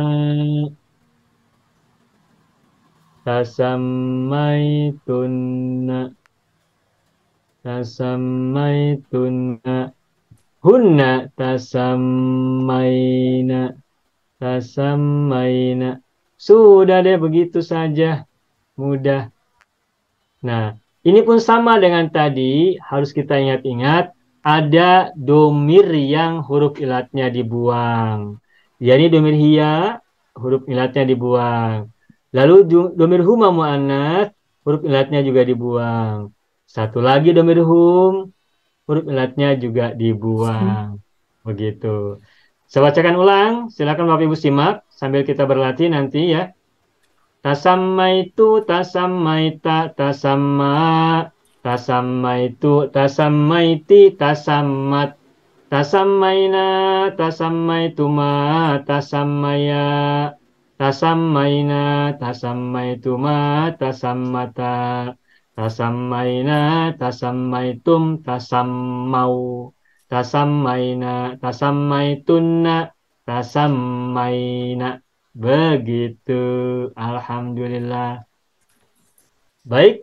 tasammaituna, tasammaituna, hunna tasammaina, tasammaina. Sudah deh begitu saja, mudah. Nah, ini pun sama dengan tadi, harus kita ingat-ingat, ada domir yang huruf ilatnya dibuang. Jadi domir hiya, huruf ilatnya dibuang. Lalu domir huma mu'annas, huruf ilatnya juga dibuang. Satu lagi domir hum, huruf ilatnya juga dibuang. Begitu. Saya bacakan ulang, silakan Bapak Ibu simak sambil kita berlatih nanti ya. Tasammaitu, tasammaita, tasamma, tasammaitu, tasammaiti, tasammat, tasammaina, tasammaituma, tasammaya, tasammaina, tasammaituma, tasammata, tasammaina, tasammaitum, tasammau, tasammaina, tasammaitunna, tasammaina. Begitu. Alhamdulillah. Baik,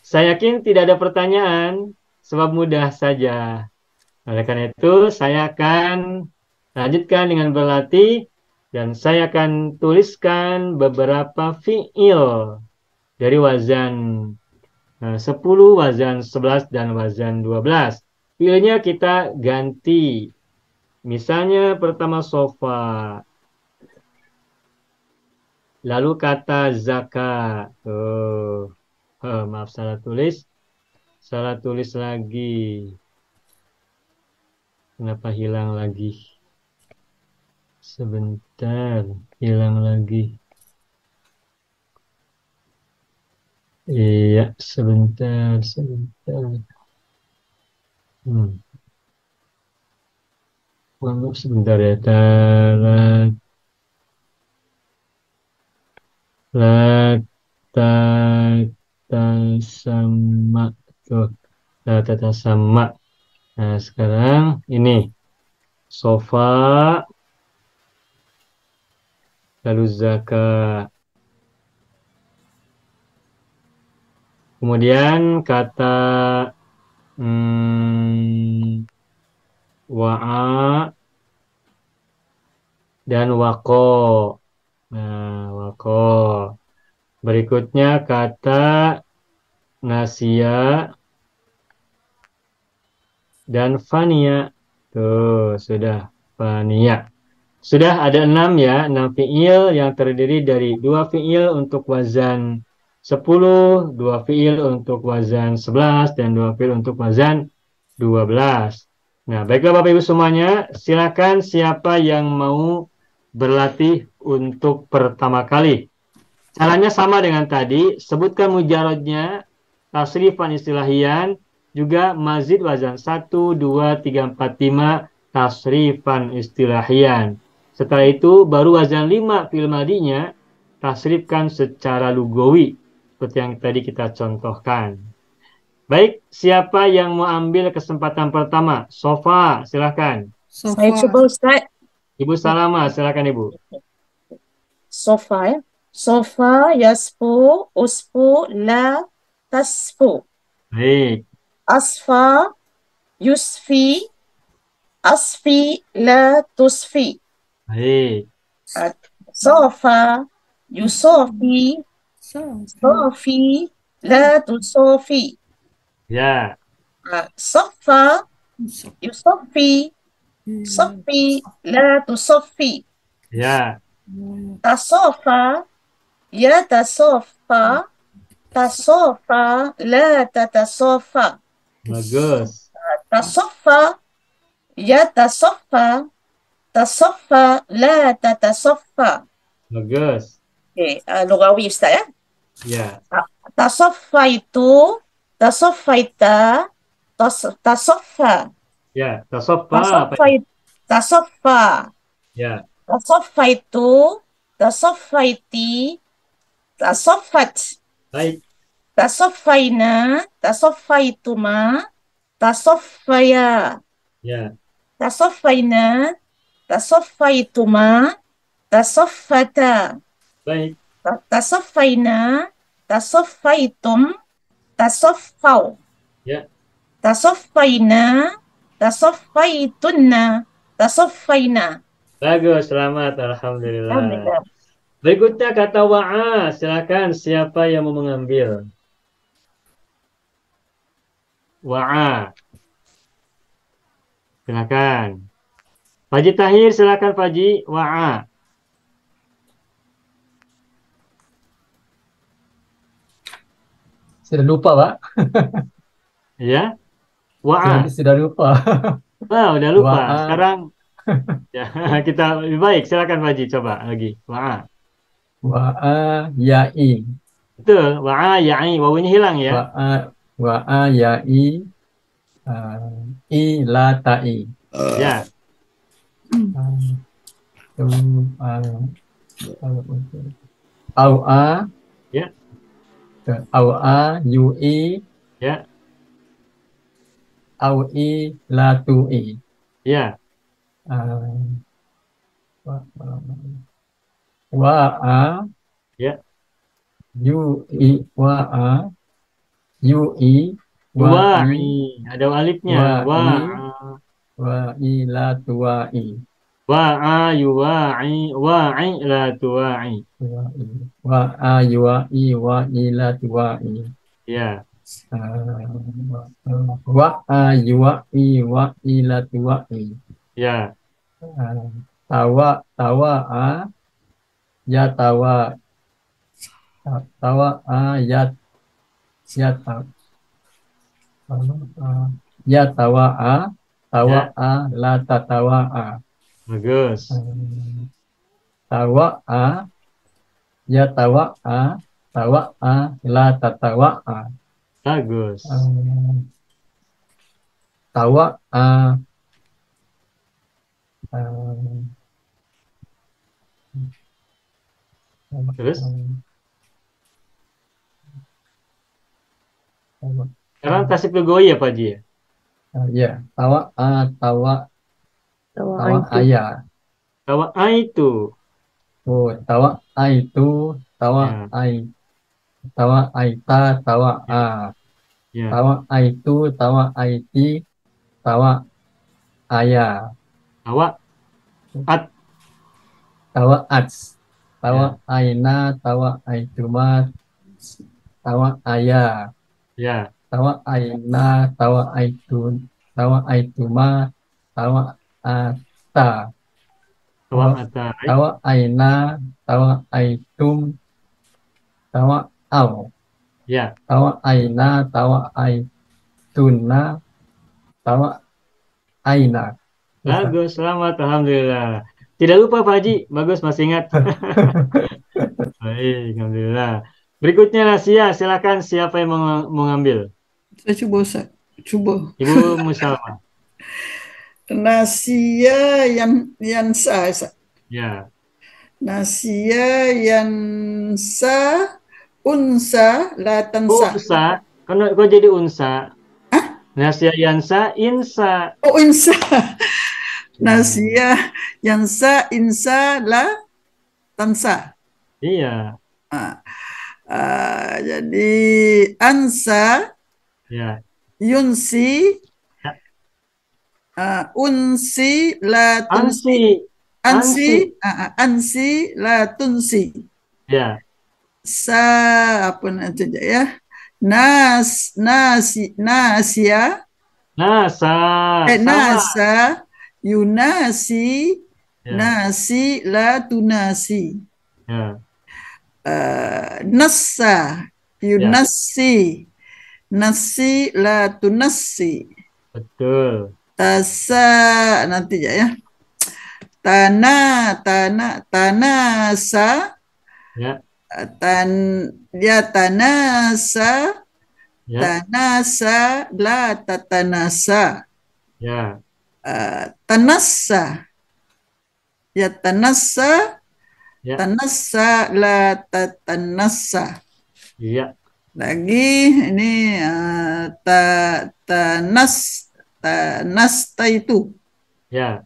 saya yakin tidak ada pertanyaan, sebab mudah saja. Oleh karena itu, saya akan lanjutkan dengan berlatih, dan saya akan tuliskan beberapa fi'il dari wazan 10, wazan 11, dan wazan 12. Fi'ilnya kita ganti. Misalnya pertama sofa. Lalu kata zakat. Maaf salah tulis. Salah tulis lagi. Kenapa hilang lagi? Sebentar, hilang lagi. Iya, sebentar. Sebentar ya. Sama tuh, tata sama. Nah, sekarang ini sofa, lalu zakat. Kemudian kata wa'a dan wako. Nah, wako. Berikutnya kata nasia dan fania. Tuh, sudah fania. Sudah ada 6 ya, 6 fi'il yang terdiri dari 2 fi'il untuk wazan 10, 2 fi'il untuk wazan 11, dan 2 fi'il untuk wazan 12. Nah, baiklah Bapak Ibu semuanya, silakan siapa yang mau berlatih untuk pertama kali. Caranya sama dengan tadi, sebutkan mujarodnya, tasrifan istilahian, juga mazid wazan 1, 2, 3, 4, 5, tasrifan istilahian. Setelah itu baru wazan 5 fi'il madinya tasrifkan secara lugawi seperti yang tadi kita contohkan. Baik, siapa yang mau ambil kesempatan pertama? Sofa, silahkan. Saya coba Ustaz. Ibu Salama, silahkan Ibu. Sofa ya. Sofa, yasfu, usfu, la, tasfu. Baik. Asfa, yusfi, asfi, la, tusfi. Baik. Sofa, yusofi, sofi, la, tusofi. Ya. Sofa, yusofi, sofi, la, tusofi. Ya. Tasofa, ya tasofa, tasofa, la tatasofa. Bagus. Tasofa, ya tasofa, tasofa, la tatasofa. Bagus. Okay, lugawi Ustaz ya. Ya, Tasoffaitu, tasoffaita, tasoffa, ya. Tasoffa apa ya? tasoffait, tasoffa, Ya, tasoffaitu, tasoffaiti, tasoffat, baik. tasoffaina, tasoffaituma, tasoffaya, Ya, tasoffaina, tasoffaituma, tasoffata, baik. tasoffaina, tasoffaitum, tasoffau, Ya, tasoffaina, tasoffaitunna, tasoffaina. bagus. Selamat. Alhamdulillah. Alhamdulillah. Berikutnya kata wa'a. Silakan siapa yang mau mengambil? Wa'a. Silakan. Faji Tahir, silakan Faji. Wa'a. Sudah lupa, Pak. Ya, wa'a. Sudah lupa. Wah, udah lupa. Wa'a. Sekarang ya, kita lebih baik. Silakan Faji, coba lagi. Wa'a. Wa'a ya'i. Betul. Wa'a ya'i. Wawunya hilang ya. Wa'a ya'i i la ta'i. Ya. Au'a. Ya. Au'a yu'i. Ya. Au'i la tu'i. Ya. Wa'a Ya. yu'i wa'a yu'i Wa'i. Ada alifnya. wa'i Wa'a. wa'i la tuwa'i. Wa'a yuwa'i. Wa'i la tuwa'i. Wa'a yuwa'i wa'i la tuwa'i. Ya. Wa'a yuwa'i wa'i la tuwa'i. Ya. Tawa'a ya tawa'a ya tawa'a la tatawa'a. Bagus. Tawa'a ya tawa'a la tatawa'a. Bagus. Tawa'a Terus? Sekarang tasik lugoi ya Pak Ji? Ya, tawa'a ya. Tawa'a itu. Oh, tawa'a itu, tawa'aita, tawa'a. Ya. Tawa'a itu, tawa'aiti, tawa'aya. Tawa'at. Tawa'at. Tawa'aina, tawa'aituma, tawa'aya. Ya. Tawa'aina, tawa'aituma, tawa'ata. Tawa'ata. Tawa'aina, tawa'aitum, tawa'aw. Ya. Tawa'aina, tawa'aituna, tawa'aina. Bagus, selamat. Alhamdulillah. Tidak lupa Pak Haji. Bagus, masih ingat. Baik, Alhamdulillah. Berikutnya Nasia, silakan siapa yang mau ngambil? Saya coba Ustaz. Cuba. Ibu Musalma. Nasia yansa Ustaz. Ya. Nasia yansa unsa la tansa. Unsa. Kok jadi unsa? Nasia yansa insa. Oh insa. Nasia yansa insa la tansa. Iya. Jadi ansa Ya. yunsi unsi la tunsi. Ansi la tunsi. Ya. Apa nanti ya? Nasia. Nasa yunasi Ya. nasi la tunasi. Ya. Nassa yunasi nasi la tunasi. Betul. Tasa nanti ya. Tanasa Ya. Yatanasa, Ya, tanasa, la tatanasa. ya, Tanasa, yatanasa, ya, tanasa, la tatanasa. ya, Lagi ini tanasta itu. ya,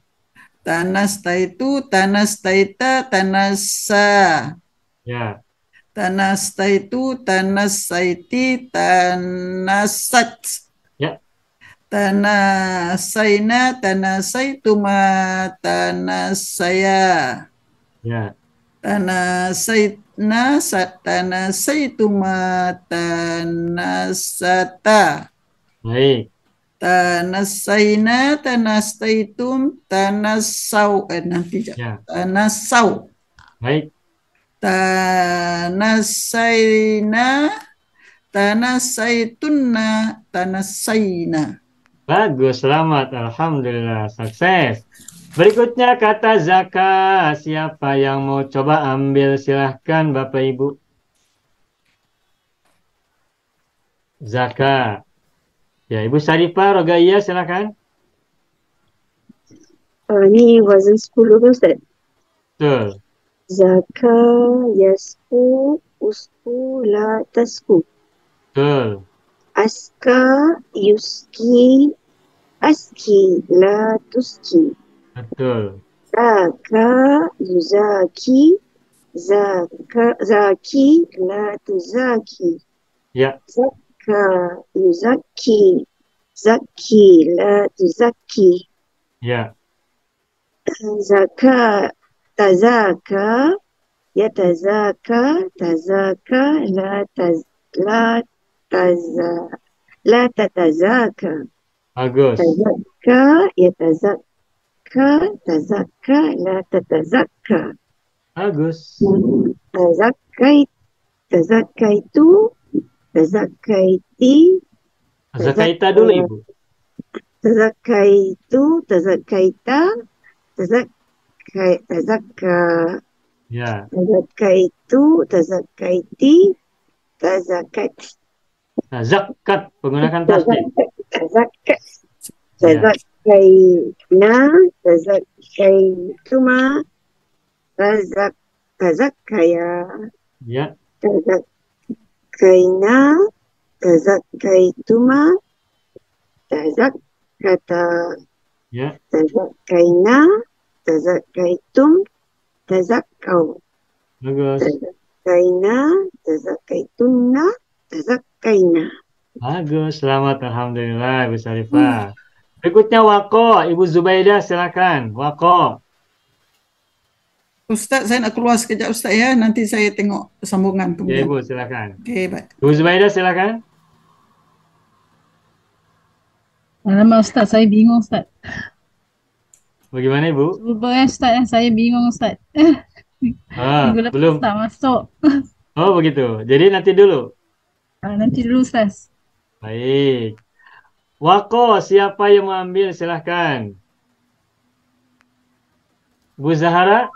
Tanasta itu, tanastaita, tanasa. ya, Tanasta itu, tanasaiti, tanasat. ya, Tanasaina, tanasaituma, tanasaya. ya. Tanasaitna, tanasaituma, tanasata. Baik, Tanasaina, tanastaitum, tanasau. Nanti ya, tanasau. baik. Tanasaina, tanasaitunna, tanasaina. Bagus, selamat. Alhamdulillah, sukses. Berikutnya kata zakat. Siapa yang mau coba ambil? Silahkan Bapak Ibu. Zakat. Ya, Ibu Sarifah, Rogaia, silahkan. Ini wazan 10 kan Ustaz? Betul. Zaka, yasku, usku, la tasku. Betul. Aska, yuski, aski, la tuski. Betul. Zaka, yuzaki, zaki, la tuzaki. Ya, Zaka, yuzaki, zaki, la tuzaki. ya. Zaka, tazaka, yatazaka, tazaka, la tatazaka. Bagus. Tazaka, yatazaka, tazaka, la tatazaka. Bagus. Tazakaitu, tazakaiti, Zakaita dulu, Ibu. tazakaitu, tazakaita, tazakka, Ya, tazakaitu, tazakaiti, tazakat, nah, zakat. Penggunakan tasdid. tazakat, Ya, tazakaina, tazakaituma, tazakaya, ya, tazakaina, tazakaituma, tazakkata, ya. tazakaina, tazakaitum, tazakkau, Bagus. tazakaina, tazakaitunna, tazakkaina. Bagus. Selamat. Alhamdulillah, Ibu Sarifah. Berikutnya Wako. Ibu Zubaidah, silakan. Wako. Ustaz, saya nak keluar sekejap Ustaz ya. Nanti saya tengok sambungan Ya, kemudian. Ibu, silakan. Okey, baik. Ibu Zubaidah, silakan. Alamak Ustaz, saya bingung Ustaz. Bagaimana, Ibu? Cuba ya Ustaz, saya bingung Ustaz. Minggu lepas Belum. tak masuk. Oh, begitu. Jadi nanti dulu. Nanti dulu Ustaz. Baik. Wako, siapa yang mau ambil? Silahkan. Bu Zahara?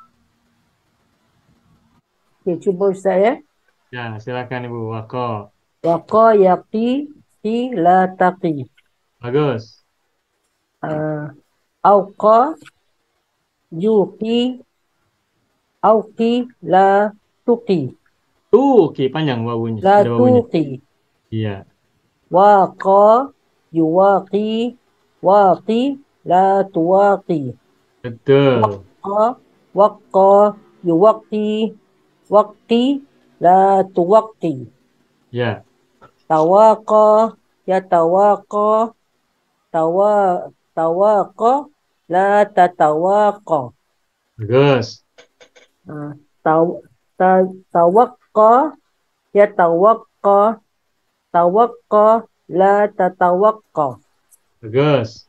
Okey, cuba Ustaz ya. Ya, silakan Ibu. Wako. Waqa yaqi fi la taqi. Bagus. Auqa yuqi auqi la tuqi. Tuki, panjang wawunya. La Ada wawunya. tuqi. Iya. Waqa yuwaqi waqi la tuwaqi. Betul. Waqqa yuwaqi waqi la tuwaqi. Ya. Tawaqa yatawaqa tawaqa la tatawaqa. Bagus. Tawaqqa yatawaqqa tawaqqa la tatawaqqa. Bagus.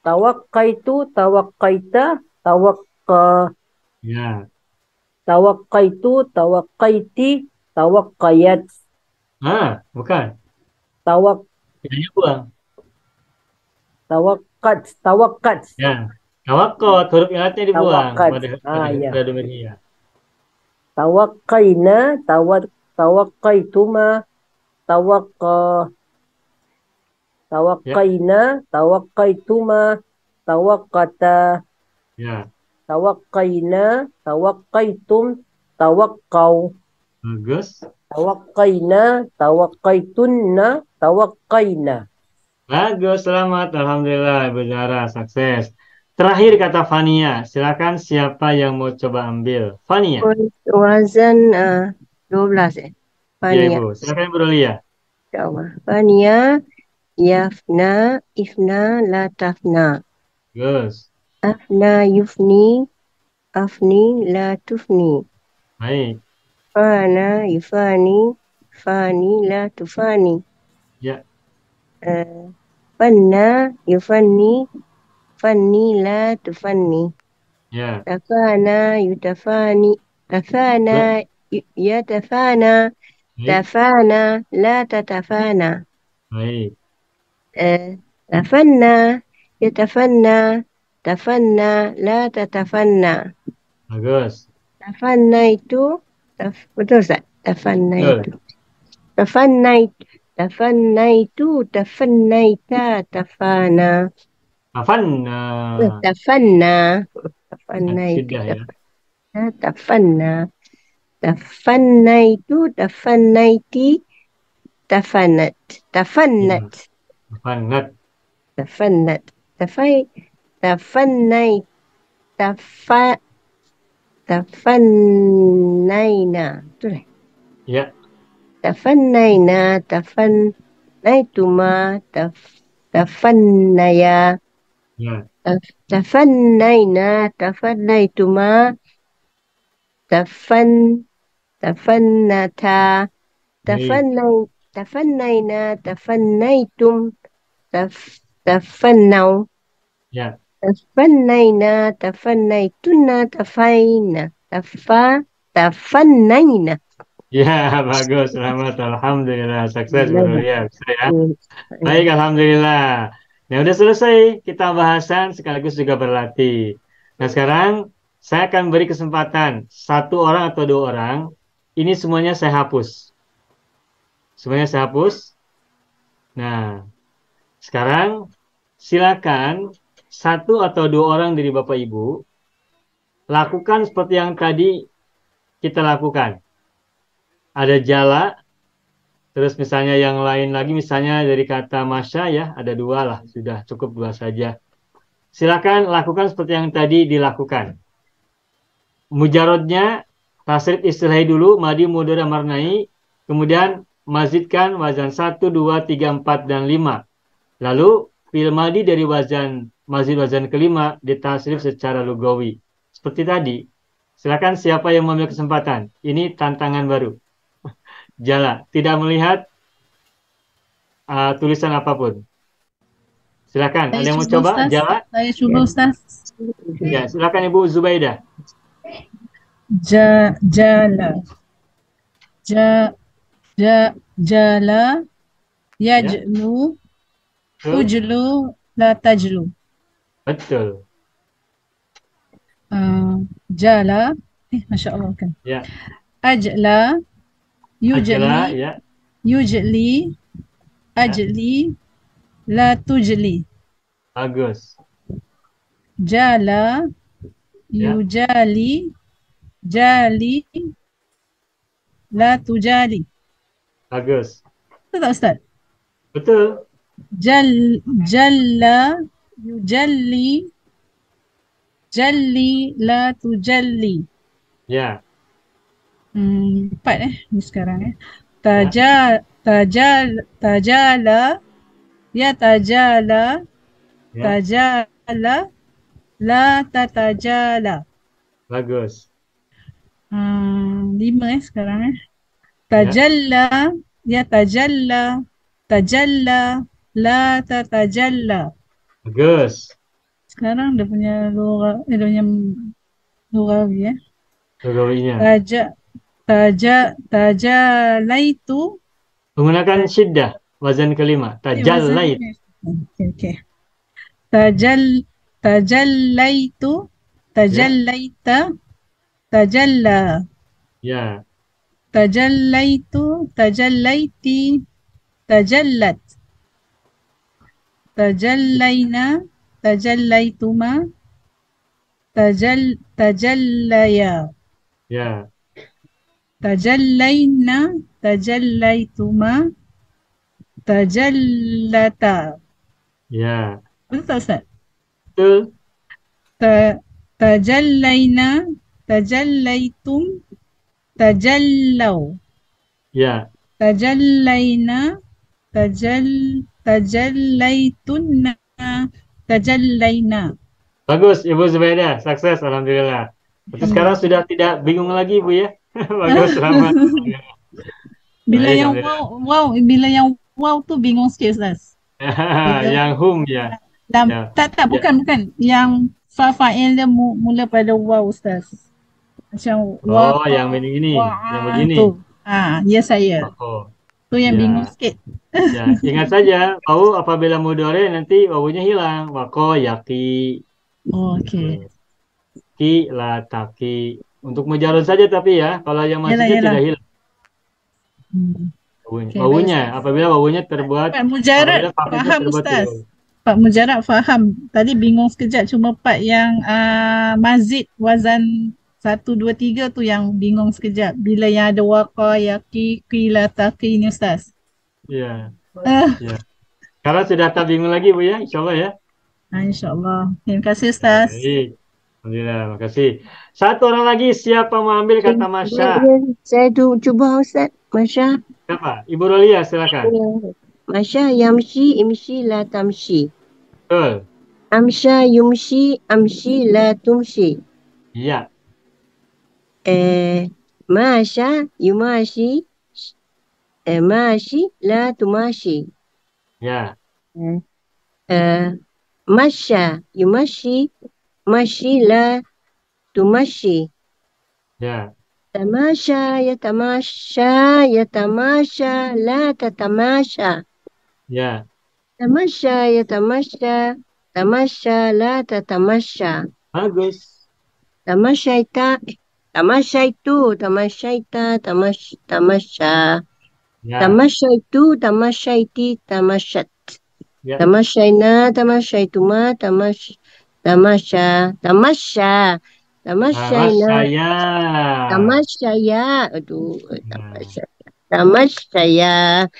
Tawaqqaitu tawaqqaita tawaqqa. Ya. Tawaqqaitu tawaqqaiti tawaqqayat. Bukan. Tawaqqat Tidaknya buang. tawaqqat. Ya. Tawakot, huruf ilatnya dibuang Tawaqqat. pada Ya. domir iya. Tawaqqaina, tawaqqaituma, tawaqqaina, tawaqqaituma, tawaqqata, Ya, tawaqqaina, tawaqqaitum, tawaqqau, bagus. tawaqqaina, tawaqqaitunna, tawaqqaina. Bagus, selamat. Alhamdulillah, Ibu Zahra, sukses. Terakhir kata Fania. Silakan siapa yang mau coba ambil? Fania. Wazan 12 Ya, Fania. Ibu. Silakan Ibu Rolia. InsyaAllah. Fania, yafna, ifna, la tafna. Bagus. Afna, yufni, afni, la tufni. Baik. Fana, yufani, fani, la tufani. Ya, Fanna, yufanni, fanni, la tufanni. ya. Tafana, yutafani, tafana, yatafana, Baik. tafana, la tatafana. Baik. Tafanna, yatafanna, tafanna, la tatafanna. Bagus. Tafanna itu, betul tak? Tafanna itu. Betul. Tafannaitu, tafannaita, tafana. Afan. Tafanna. Tafannaitu, Sudah ya. tafanna. Tafannaitu, tafannaiti, tafanat. Tafannat. Afanat. Tafannat. Tafannait. Tafannaina. Betul tak? Ya. Tafannaina, tafannaituma, tafannaya. Ya. Tafannaina, tafannaituma, tafannata. Baik. Tafannaina, tafannaitum, tafannau. Ya. Tafannaina, tafannaitunna, tafannaina. Ya, bagus. Selamat. Alhamdulillah. Sukses, Bu Rolia. Bisa ya. Baik, Alhamdulillah. Nah, udah selesai kita bahasan sekaligus juga berlatih. Nah, sekarang saya akan beri kesempatan satu orang atau dua orang. Ini semuanya saya hapus. Semuanya saya hapus. Nah, sekarang silakan satu atau dua orang dari Bapak Ibu lakukan seperti yang tadi kita lakukan. Ada jala, terus misalnya yang lain lagi, misalnya dari kata masya ya, ada dua lah, sudah cukup dua saja. Silakan lakukan seperti yang tadi dilakukan. Mujarodnya, tasrif istilahi dulu, madi mudhari marnai, kemudian mazidkan wazan 1, 2, 3, 4, dan 5. Lalu, fi'il madi dari wazan mazid wazan kelima ditasrif secara lugawi. Seperti tadi. Silakan siapa yang mengambil kesempatan. Ini tantangan baru. Jala, tidak melihat tulisan apapun. Silakan, ada yang mau coba? Jala? Saya coba Ustaz. Ya, silakan Ibu Zubaidah. Jala. Jala. Yajlu. Ujlu. La tajlu. Betul. Jala. Masya Allah kan. Ya. Ajla. Ajla, Yujli. ya. Yujli. Ajli. La tujli. Bagus. Jala. Ya. Yujali. Jali. La tujali. Bagus. Betul tak Ustaz? Betul. Jalla. Yujalli. Jalli. La tujalli. Ya. 4 ni sekarang Ya. Tajala. Ya tajala. Ya. Tajala. La tatajala. Bagus. 5 sekarang Tajalla. Ya tajalla. Tajalla. La tatajalla. Bagus. Sekarang dia punya lughawi Lugawinya. Tajalaitu. Menggunakan syiddah, wazan kelima. Tajallait. Okay. Tajallaitu. Tajallaita. Tajalla. Ya. Tajallaitu, tajallaiti, tajallat. Tajallaina, tajallaituma, tajallaya. Ya. Tajallaina, tajallaituma, tajallata. Ya. Betul tak, Ustaz? Betul. Tajallaina, tajallaitum, tajallau. Ya. Tajallaina, tajallaitunna, tajallaina. Bagus, Ibu Zubaidah. Sukses, alhamdulillah. Berarti sekarang sudah tidak bingung lagi, Bu ya. Bagus, selamat. Bila Baik, yang alhamdulillah. bila yang wow tu bingung sikit, Ustaz. Yang hum ya. Ya. Tak, Ya. bukan. Yang fa'il dia mula pada wow, Ustaz. Macam Oh, yang begini, yang begini. tu. Ya saya. Oh, Tu yang ya. bingung sikit. Ya, ingat saja, wau apabila mudhari nanti wawunya hilang. Wako yaki, Oh, okey. ki la taki. Untuk mujarrad saja tapi ya, kalau yang masjid Yalah. tidak hilang Okey, wawunya. baik, Apabila wawunya terbuat, Pak Mujarrad apabila fakirnya faham, terbuat Ustaz. huruf. Pak Mujarrad faham. Tadi bingung sekejap, cuma part yang mazid wazan 1, 2, 3 tu yang bingung sekejap. Bila yang ada waqa, yaqi, qila, taqi ni, Ustaz. Iya. Ya. Sekarang sudah tak bingung lagi Bu ya, insyaallah ya. InsyaAllah. Terima kasih, Ustaz. Baik. Alhamdulillah, makasih. Satu orang lagi, siapa mau ambil kata Masya? Saya cuba Ustaz. Masya. Siapa? Ibu Rolia, silakan. Masya yamshi imshi la tamshi. Betul. Amsha yumshi amshi la tumshi. Iya. Masya yumashi mashi la tumashi. Ya. Masya yumashi mashi la tumashi. Ya. Tamasha yatamasha yatamasha la tatamasha. Ya. Tamasha yatamasha tamasha la tatamasha. Bagus. Tamasyaita tamasyaita tamasya. Ya. Tamasyaitu tamasyaiti tamasyat. Ya. Tamasyaina tamasyaituma tamasya. Tamasyaya. Tamasyaya. Aduh, tamasyaya.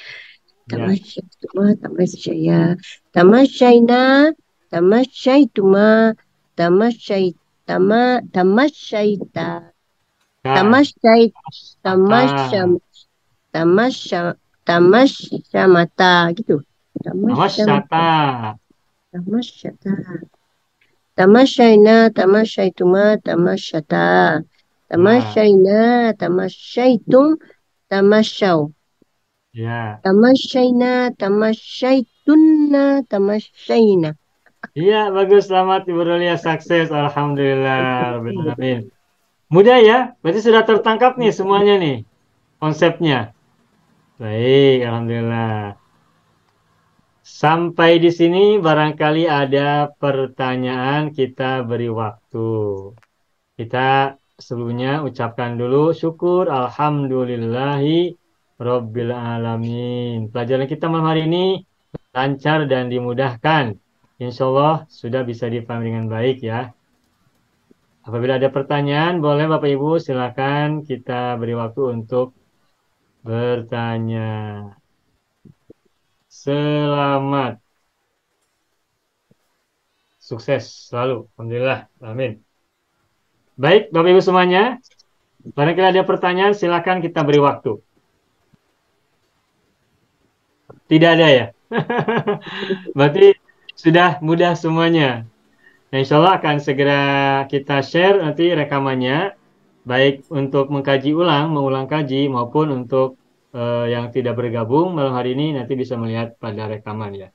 Tamasyatuma, tamasyaya. Tamasyaina, tamasyaituma, tamasyaita. Tamasyamata gitu. Tamasyata. Tamasyata. Tamasyaina, tamasyaituma, tamasyata. Tamasyaina, tamasyaitum, tamasyau. Ya. Tamasyaina, tamasyaitunna, tamasyaina. Iya, bagus. Selamat Ibu Rolia, sukses. Alhamdulillah. Rabbil alamin. Mudah ya? Berarti sudah tertangkap nih semuanya nih konsepnya. Baik, alhamdulillah. Sampai di sini barangkali ada pertanyaan, kita beri waktu. Kita sebelumnya ucapkan dulu syukur alhamdulillahi rabbil alamin. Pelajaran kita malam hari ini lancar dan dimudahkan. Insya Allah sudah bisa dipahami dengan baik ya. Apabila ada pertanyaan, boleh Bapak Ibu silakan, kita beri waktu untuk bertanya. Selamat. Sukses selalu. Alhamdulillah. Amin. Baik, Bapak Ibu semuanya. Barangkali ada pertanyaan, silakan kita beri waktu. Tidak ada ya? Berarti sudah mudah semuanya. Nah, insya Allah akan segera kita share nanti rekamannya, baik untuk mengkaji ulang, mengulang kaji, maupun untuk yang tidak bergabung malam hari ini nanti bisa melihat pada rekaman ya.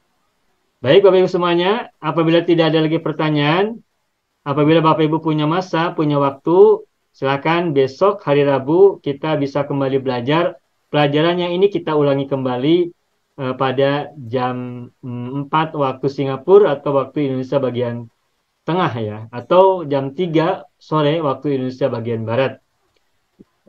Baik Bapak Ibu semuanya, apabila tidak ada lagi pertanyaan, apabila Bapak Ibu punya masa, punya waktu, silakan besok hari Rabu kita bisa kembali belajar. Pelajaran yang ini kita ulangi kembali pada jam 4 waktu Singapura atau waktu Indonesia bagian tengah ya, atau jam 3 sore waktu Indonesia bagian barat.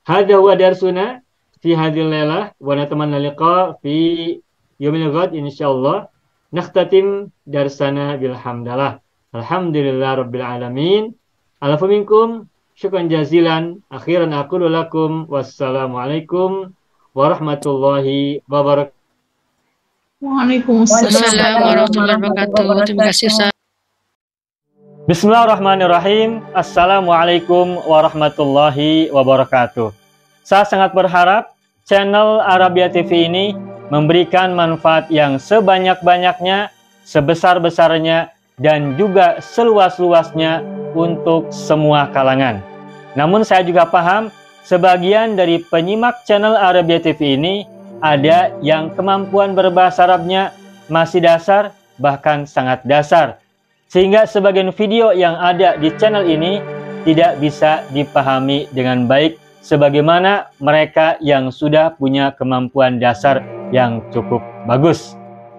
Hadza huwa darsuna fi hadhil lailah wa natamanna liqa fi yaumil ghad insyaallah. Nakhtatim darsana bilhamdalah. Alhamdulillah rabbil alamin. Alafu minkum syukran jazilan. Akhiran aqulu lakum wassalamualaikum warahmatullahi wabarakatuh. Waalaikumsalam warahmatullahi wabarakatuh. Terima kasih Ustaz. Bismillahirrahmanirrahim. Assalamualaikum warahmatullahi wabarakatuh. Saya sangat berharap channel Arabia TV ini memberikan manfaat yang sebanyak-banyaknya, sebesar-besarnya, dan juga seluas-luasnya untuk semua kalangan. Namun saya juga paham sebagian dari penyimak channel Arabia TV ini ada yang kemampuan berbahasa Arabnya masih dasar, bahkan sangat dasar. Sehingga sebagian video yang ada di channel ini tidak bisa dipahami dengan baik sebagaimana mereka yang sudah punya kemampuan dasar yang cukup bagus.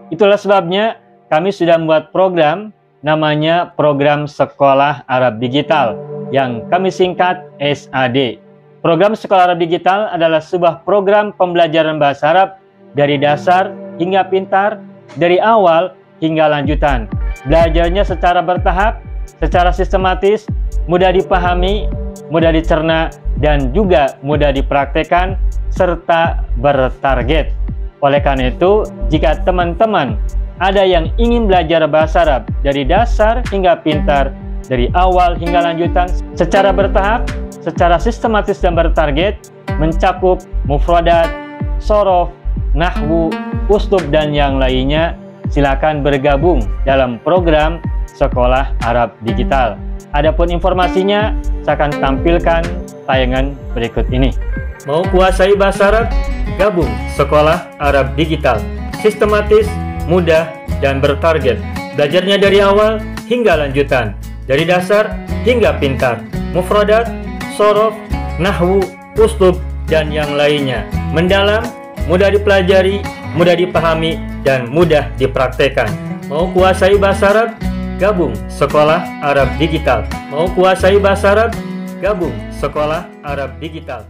Itulah sebabnya kami sudah membuat program namanya Program Sekolah Arab Digital yang kami singkat SAD. Program Sekolah Arab Digital adalah sebuah program pembelajaran bahasa Arab dari dasar hingga pintar, dari awal hingga lanjutan. Belajarnya secara bertahap, secara sistematis, mudah dipahami, mudah dicerna, dan juga mudah dipraktekkan, serta bertarget. Oleh karena itu, jika teman-teman ada yang ingin belajar bahasa Arab dari dasar hingga pintar, dari awal hingga lanjutan, secara bertahap, secara sistematis dan bertarget, mencakup mufradat, sorof, nahwu, uslub, dan yang lainnya, silakan bergabung dalam program Sekolah Arab Digital. Adapun informasinya, saya akan tampilkan tayangan berikut ini. Mau kuasai bahasa Arab? Gabung Sekolah Arab Digital. Sistematis, mudah, dan bertarget. Belajarnya dari awal hingga lanjutan. Dari dasar hingga pintar. Mufradat, sorof, nahwu, uslub, dan yang lainnya. Mendalam, mudah dipelajari, mudah dipahami, dan mudah dipraktekkan. Mau kuasai bahasa Arab? Gabung Sekolah Arab Digital. Mau kuasai bahasa Arab? Gabung Sekolah Arab Digital.